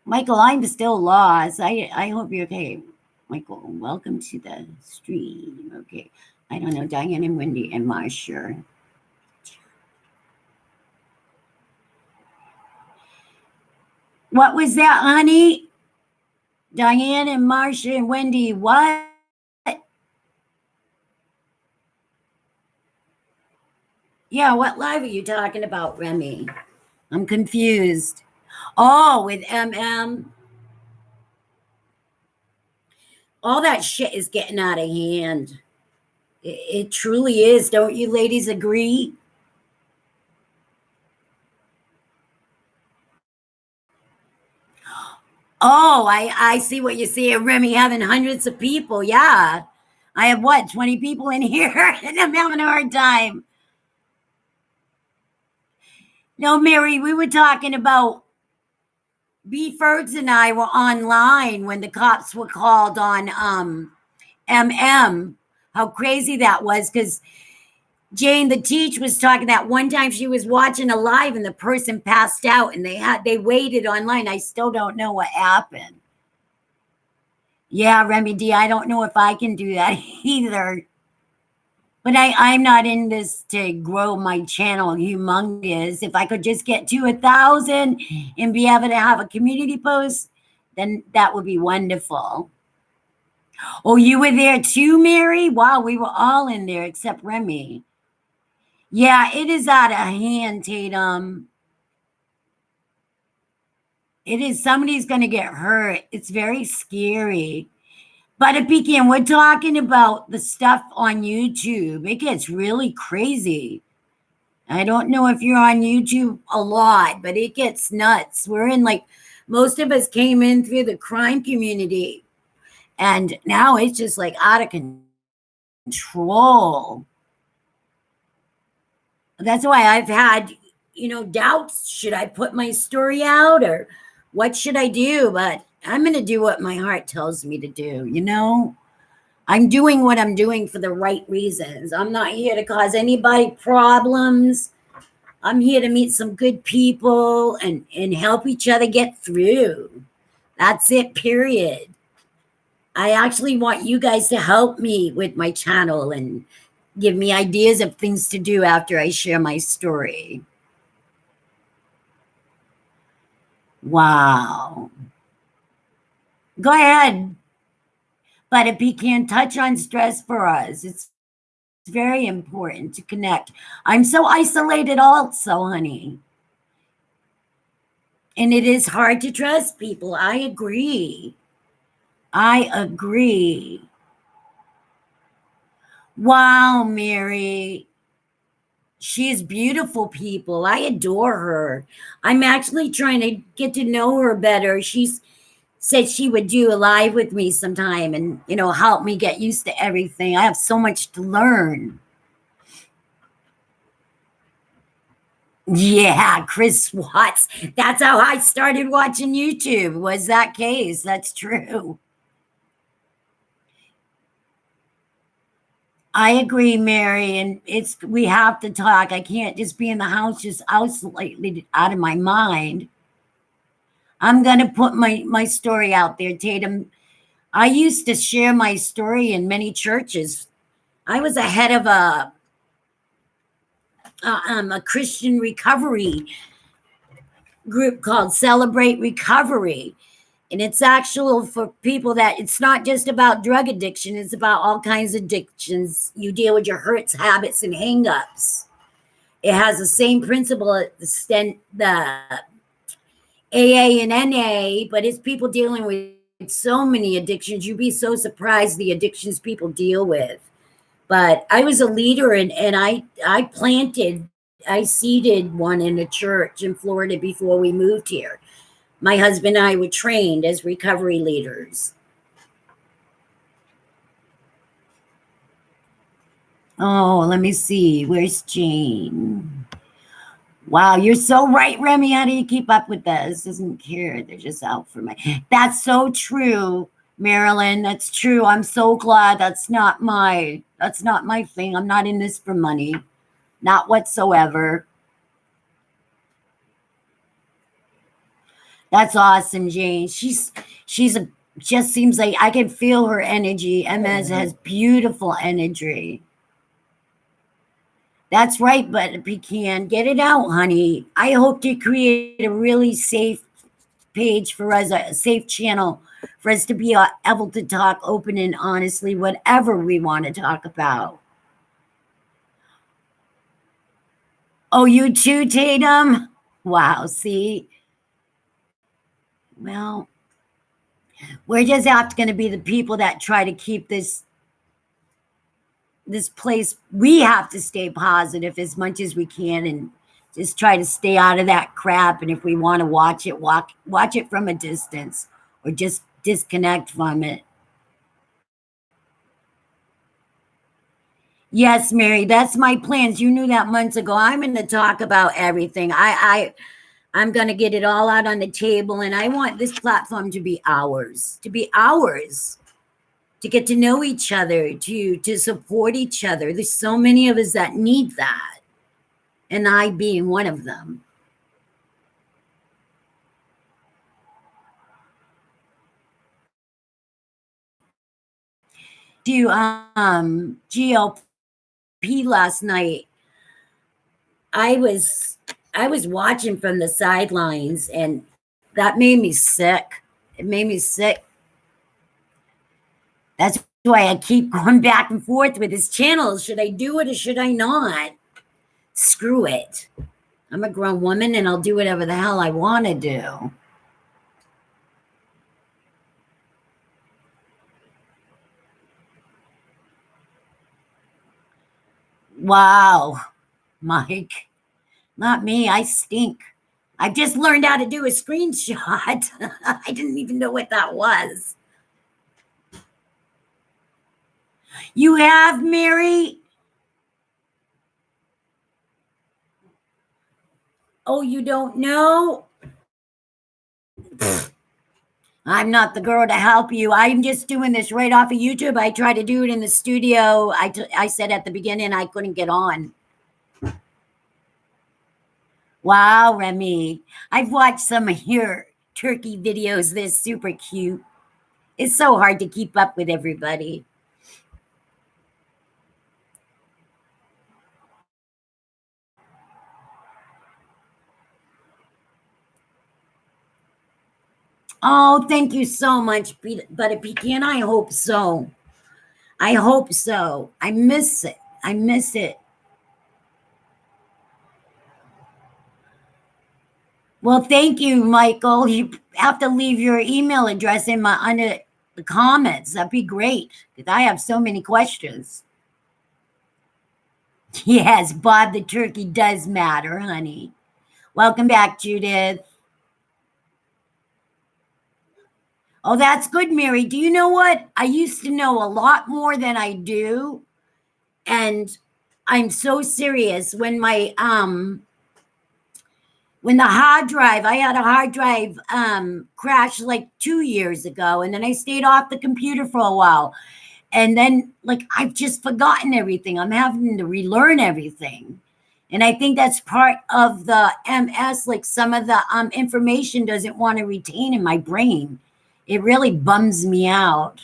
Michael, I'm still lost. I hope you're okay. Michael, welcome to the stream. Okay. I don't know, Diane and Wendy and Marsha. What was that, honey? Diane and Marsha and Wendy, what? Yeah, what live are you talking about, Remy? I'm confused. Oh, with MM. All that shit is getting out of hand. It truly is. Don't you ladies agree? Oh, I see what you see. Remy having hundreds of people. Yeah. I have what, 20 people in here, and I'm having a hard time. No, Mary, we were talking about B. Fergs and I were online when the cops were called on MM. How crazy that was, because Jane, the teach, was talking that one time she was watching a live and the person passed out and they waited online. I still don't know what happened. Yeah, Remy D, I don't know if I can do that either. But I'm not in this to grow my channel humongous. If I could just get to 1,000 and be able to have a community post, then that would be wonderful. Oh, you were there too, Mary? Wow, we were all in there except Remy. Yeah, it is out of hand, Tatum. It is. Somebody's going to get hurt. It's very scary. But if Pecan, we're talking about the stuff on YouTube. It gets really crazy. I don't know if you're on YouTube a lot, but it gets nuts. We're in most of us came in through the crime community, and now it's just out of control. That's why I've had, doubts. Should I put my story out or what should I do? But I'm going to do what my heart tells me to do. I'm doing what I'm doing for the right reasons. I'm not here to cause anybody problems. I'm here to meet some good people and help each other get through. That's it, period. I actually want you guys to help me with my channel and give me ideas of things to do after I share my story. Wow. Go ahead. But if he can touch on stress for us, it's very important to connect. I'm so isolated also, honey. And it is hard to trust people. I agree. I agree. Wow, Mary. She is beautiful, people. I adore her. I'm actually trying to get to know her better. She's said she would do a live with me sometime and, help me get used to everything. I have so much to learn. Yeah, Chris Watts. That's how I started watching YouTube. Was that case? That's true. I agree, Mary, and we have to talk. I can't just be in the house, just isolated out of my mind. I'm gonna put my story out there, Tatum. I used to share my story in many churches. I was a head of a Christian recovery group called Celebrate Recovery. And it's actual for people that it's not just about drug addiction, it's about all kinds of addictions. You deal with your hurts, habits, and hangups. It has the same principle at the AA and NA, but it's people dealing with so many addictions. You'd be so surprised the addictions people deal with. But I was a leader, and I seeded one in a church in Florida before we moved here. My husband and I were trained as recovery leaders. Oh, let me see. Where's Jane? Wow, you're so right, Remy. How do you keep up with this? Doesn't care. They're just out for my. That's so true, Marilyn. That's true. I'm so glad that's not my thing. I'm not in this for money. Not whatsoever. That's awesome, Jane. She's a just seems like I can feel her energy. MS has beautiful energy. That's right, but Pecan, get it out, honey. I hope to create a really safe page for us, a safe channel for us to be able to talk open and honestly, whatever we want to talk about. Oh, you too, Tatum? Wow, see? Well, we're just going to be the people that try to keep this place. We have to stay positive as much as we can and just try to stay out of that crap. And if we want to watch it from a distance or just disconnect from it. Yes, Mary, that's my plans. You knew that months ago. I'm going to talk about everything. I'm going to get it all out on the table, and I want this platform to be ours, to get to know each other, to support each other. There's so many of us that need that, and I being one of them. Do GLP last night. I was I was watching from the sidelines, and that made me sick. It made me sick. That's why I keep going back and forth with his channels. Should I do it or should I not? Screw it. I'm a grown woman and I'll do whatever the hell I want to do. Wow, Mike. Not me. I stink. I just learned how to do a screenshot. I didn't even know what that was. You have, Mary? Oh, you don't know? I'm not the girl to help you. I'm just doing this right off of YouTube. I tried to do it in the studio. I said at the beginning I couldn't get on. Wow, Remy. I've watched some of your turkey videos. They're super cute. It's so hard to keep up with everybody. Oh, thank you so much, Butter Pecan. I hope so. I hope so. I miss it. I miss it. Well, thank you, Michael. You have to leave your email address in my under the comments. That'd be great because I have so many questions. Yes, Bob the turkey does matter, honey. Welcome back, Judith. Oh, that's good, Mary. Do you know what? I used to know a lot more than I do. And I'm so serious. When the hard drive, I had a hard drive crash like 2 years ago, and then I stayed off the computer for a while. And then like I've just forgotten everything. I'm having to relearn everything. And I think that's part of the MS, like some of the information doesn't want to retain in my brain. It really bums me out.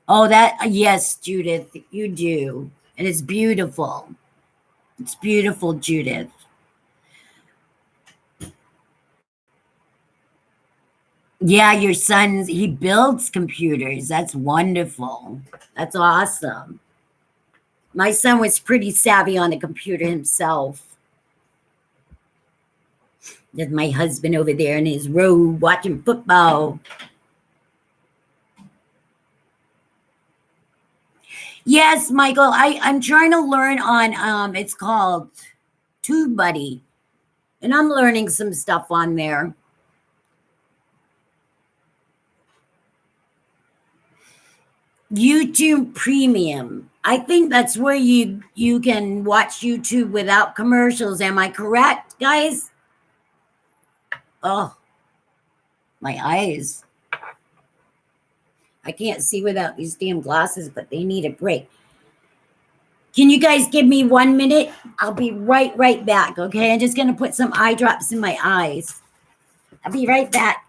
Oh, that, yes, Judith, you do. And it's beautiful. It's beautiful, Judith. Yeah, your son, he builds computers. That's wonderful. That's awesome. My son was pretty savvy on the computer himself. There's my husband over there in his robe watching football. Yes, Michael, I'm trying to learn on it's called TubeBuddy. And I'm learning some stuff on there. YouTube Premium. I think that's where you can watch YouTube without commercials. Am I correct, guys? Oh, my eyes. I can't see without these damn glasses, but they need a break. Can you guys give me 1 minute? I'll be right back, okay? I'm just going to put some eye drops in my eyes. I'll be right back.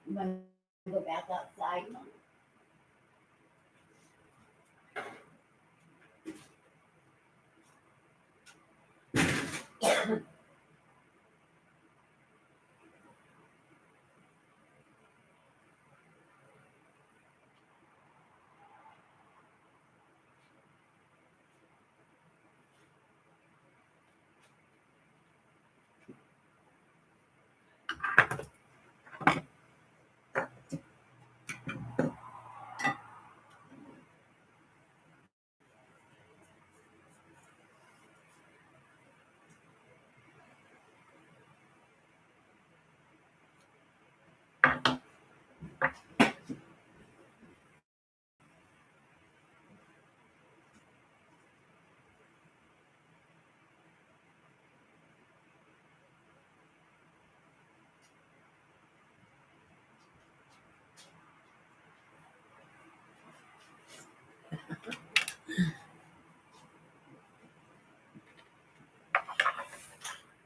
I'm going to go back outside.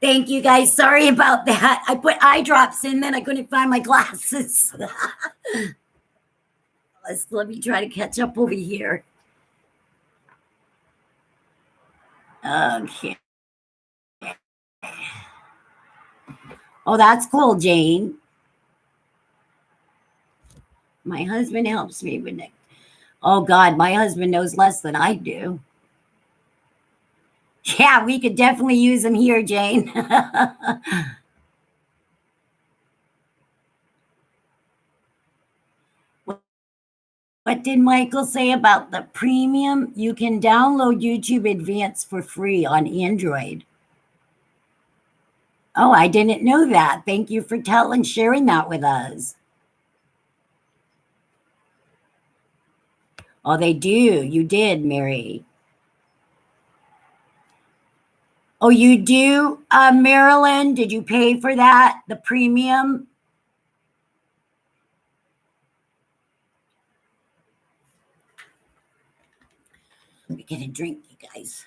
Thank you, guys. Sorry about that. I put eye drops in, then I couldn't find my glasses. Let me try to catch up over here. Okay. Oh, that's cool, Jane. My husband helps me with it. Oh, God, my husband knows less than I do. Yeah, we could definitely use him here, Jane. What did Michael say about the premium? You can download YouTube Advanced for free on Android. Oh, I didn't know that. Thank you for sharing that with us. Oh, they do. You did, Mary. Oh, you do, Marilyn? Did you pay for that? The premium? Let me get a drink, you guys.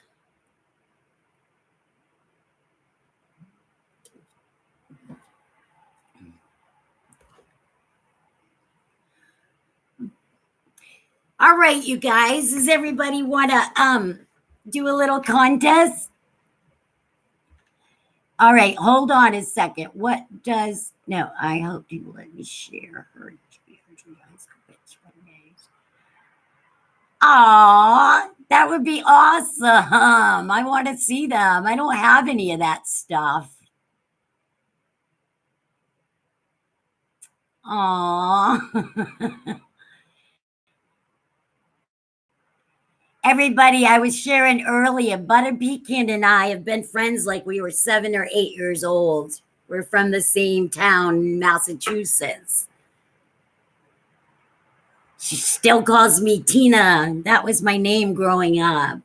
All right, you guys. Does everybody want to do a little contest? All right, hold on a second. What does no? I hope you let me share her. Aw, that would be awesome. I want to see them. I don't have any of that stuff. Aw. Everybody, I was sharing earlier, Butter Pecan and I have been friends like we were 7 or 8 years old. We're from the same town, Massachusetts. She still calls me Tina. That was my name growing up.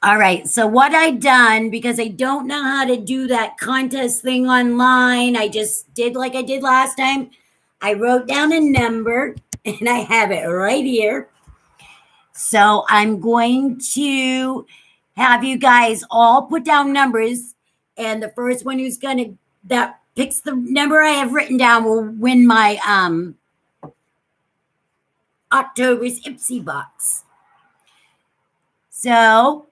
All right. So what I done, because I don't know how to do that contest thing online, I just did like I did last time. I wrote down a number and I have it right here. So I'm going to have you guys all put down numbers, and the first one who's gonna that picks the number I have written down will win my October's Ipsy box. So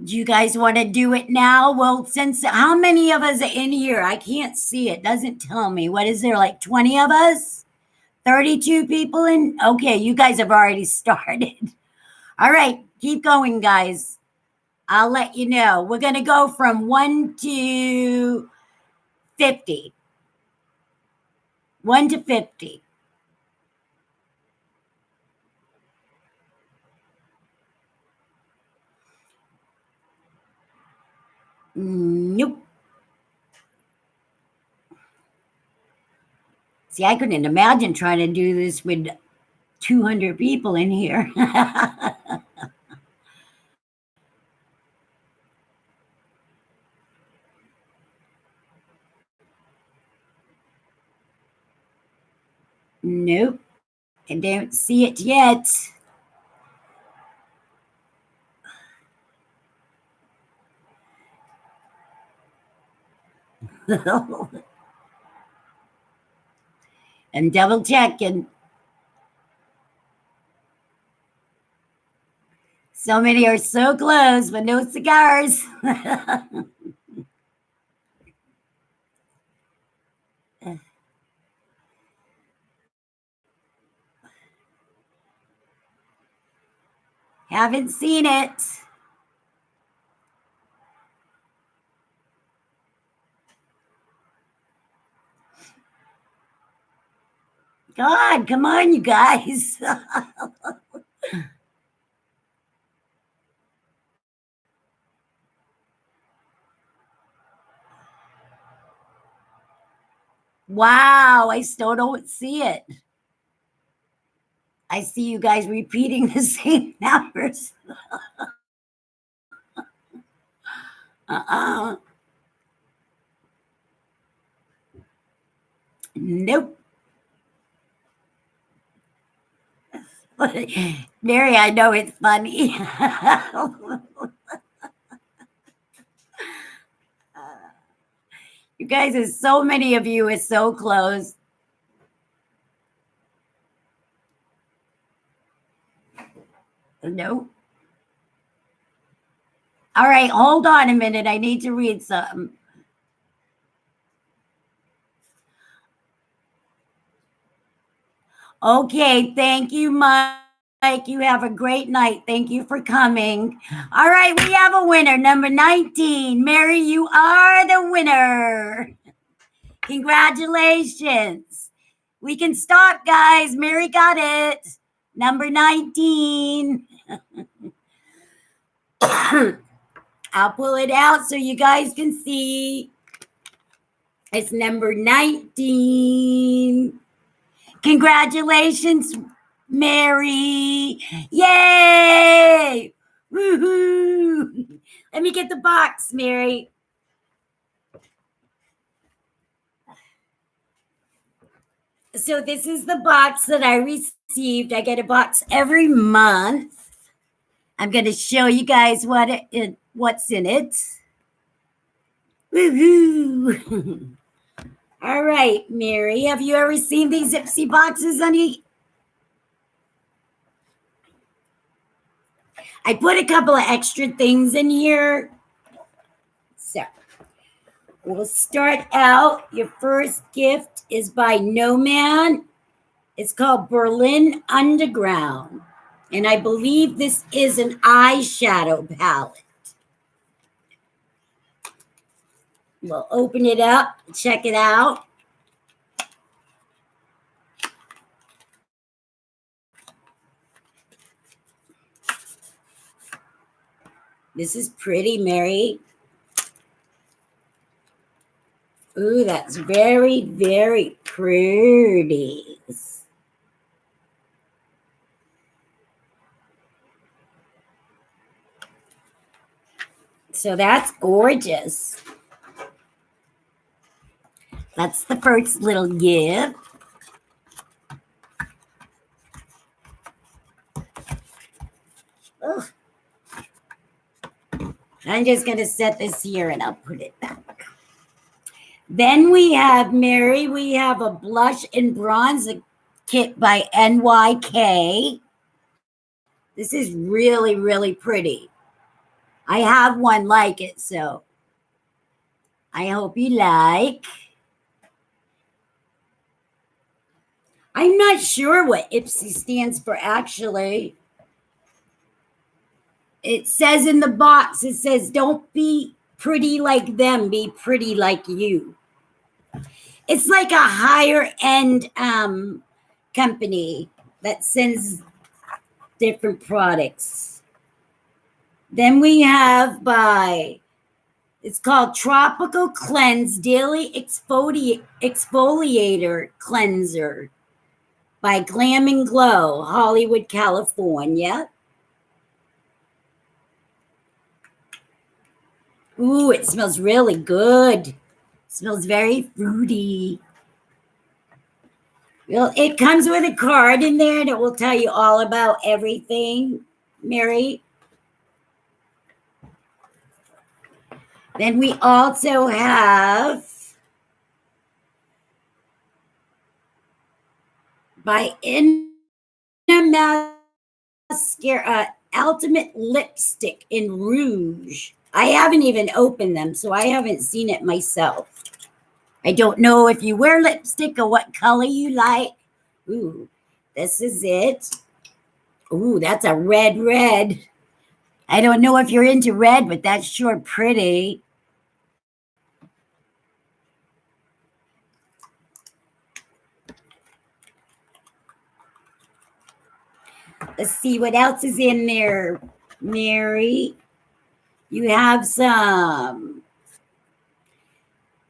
do you guys want to do it now? Well, since how many of us are in here? I can't see it. Doesn't tell me. What is there, like 20 of us? 32 people in? Okay, you guys have already started. All right, keep going, guys. I'll let you know. We're going to go from 1 to 50. 1 to 50. Nope. See, I couldn't imagine trying to do this with 200 people in here. Nope. I don't see it yet. And double checking. So many are so close, but no cigars. Haven't seen it. God, come on, you guys. Wow, I still don't see it. I see you guys repeating the same numbers. Uh-uh. Nope. Mary, I know it's funny. You guys, there's so many of you are so close. Nope. All right, hold on a minute. I need to read something. Okay, thank you, Mike. You have a great night. Thank you for coming. All right, we have a winner, number 19. Mary, you are the winner. Congratulations. We can stop, guys. Mary got it. Number 19. I'll pull it out so you guys can see. It's number 19. Congratulations, Mary. Yay! Woohoo! Let me get the box, Mary. So this is the box that I received. I get a box every month. I'm going to show you guys what's in it. Woohoo! All right, Mary, have you ever seen these Ipsy boxes, honey? I put a couple of extra things in here. So, We'll start out. Your first gift is by No Man. It's called Berlin Underground. And I believe this is an eyeshadow palette. We'll open it up, check it out. This is pretty, Mary. Ooh, that's very, very pretty. So that's gorgeous. That's the first little gift. Ugh. I'm just going to set this here and I'll put it back. Then we have, Mary, we have a blush and bronzer kit by NYK. This is really, really pretty. I have one like it, so I hope you like. I'm not sure what Ipsy stands for, actually. It says in the box, it says, don't be pretty like them, be pretty like you. It's like a higher end company that sends different products. Then we have it's called Tropical Cleanse Daily Exfoliator Cleanser by Glam and Glow, Hollywood, California. Ooh, it smells really good. It smells very fruity. Well, it comes with a card in there that will tell you all about everything, Mary. Then we also have by Inna Mascara Ultimate Lipstick in Rouge. I haven't even opened them, so I haven't seen it myself. I don't know if you wear lipstick or what color you like. Ooh, this is it. Ooh, that's a red. I don't know if you're into red, but that's sure pretty. Let's see what else is in there, Mary. You have some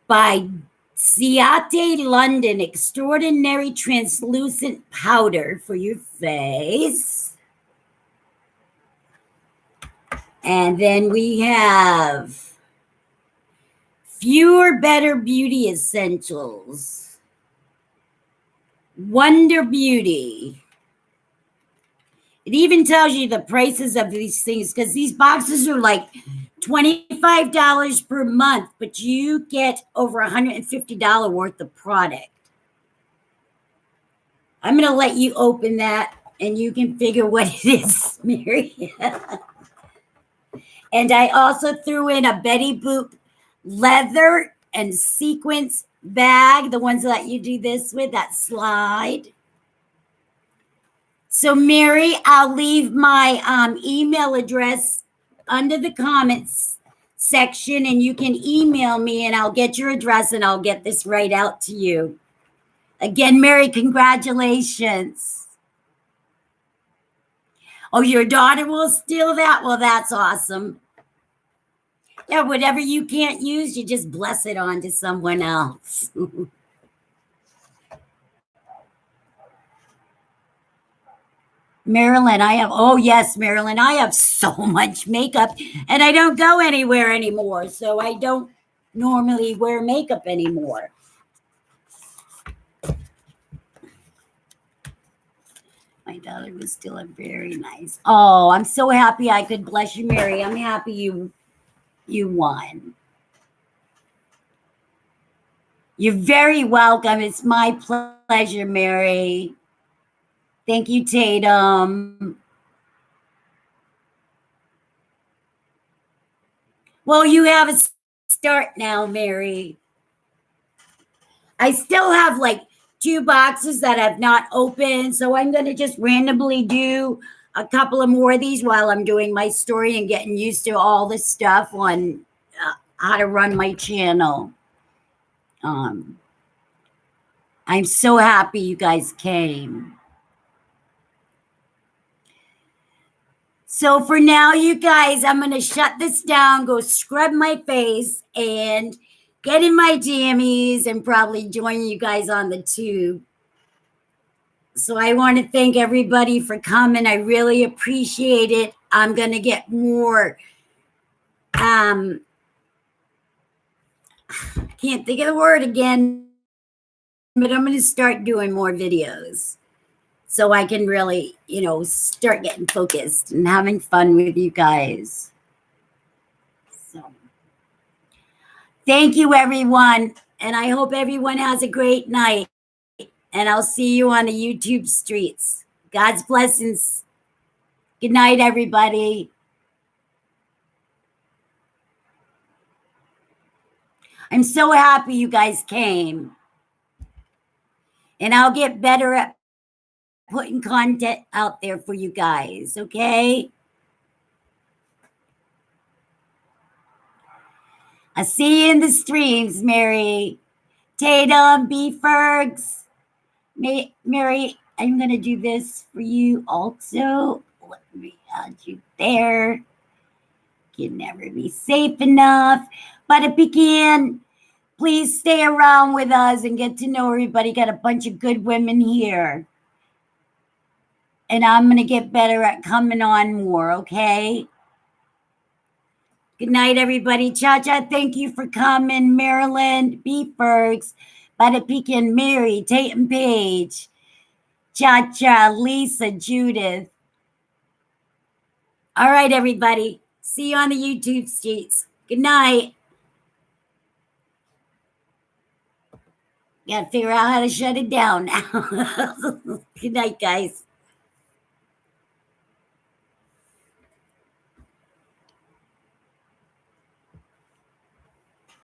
by Ciate London Extraordinary Translucent Powder for your face. And then we have Fewer Better Beauty Essentials. Wonder Beauty. It even tells you the prices of these things because these boxes are like $25 per month, but you get over $150 worth of product. I'm going to let you open that and you can figure what it is, Mary. And I also threw in a Betty Boop leather and sequins bag, the ones that you do this with, that slide. So, Mary, I'll leave my email address under the comments section, and you can email me, and I'll get your address, and I'll get this right out to you. Again, Mary, congratulations. Oh, your daughter will steal that? Well, that's awesome. Yeah, whatever you can't use, you just bless it on to someone else. Marilyn, Marilyn, I have so much makeup and I don't go anywhere anymore. So I don't normally wear makeup anymore. My daughter was still a very nice. Oh, I'm so happy I could bless you, Mary. I'm happy you won. You're very welcome. It's my pleasure, Mary. Thank you, Tatum. Well, you have a start now, Mary. I still have like 2 boxes that I've not opened, so I'm going to just randomly do a couple of more of these while I'm doing my story and getting used to all this stuff on how to run my channel. I'm so happy you guys came. So for now, you guys, I'm going to shut this down, go scrub my face, and get in my jammies and probably join you guys on the tube. So I want to thank everybody for coming. I really appreciate it. I'm going to get more. I can't think of the word again, but I'm going to start doing more videos so I can really, start getting focused and having fun with you guys. So thank you, everyone. And I hope everyone has a great night. And I'll see you on the YouTube streets. God's blessings. Good night, everybody. I'm so happy you guys came. And I'll get better at putting content out there for you guys, okay? I'll see you in the streams, Mary. Tatum, B. Fergs. Mary, I'm going to do this for you also. Let me add you there. Can never be safe enough. But if you can, please stay around with us and get to know everybody. Got a bunch of good women here. And I'm going to get better at coming on more, okay? Good night, everybody. Cha-Cha, thank you for coming. Maryland, B. Fergs, Bada Pekin, Mary, Tatum Page, Cha-Cha, Lisa, Judith. All right, everybody. See you on the YouTube streets. Good night. Got to figure out how to shut it down now. Good night, guys.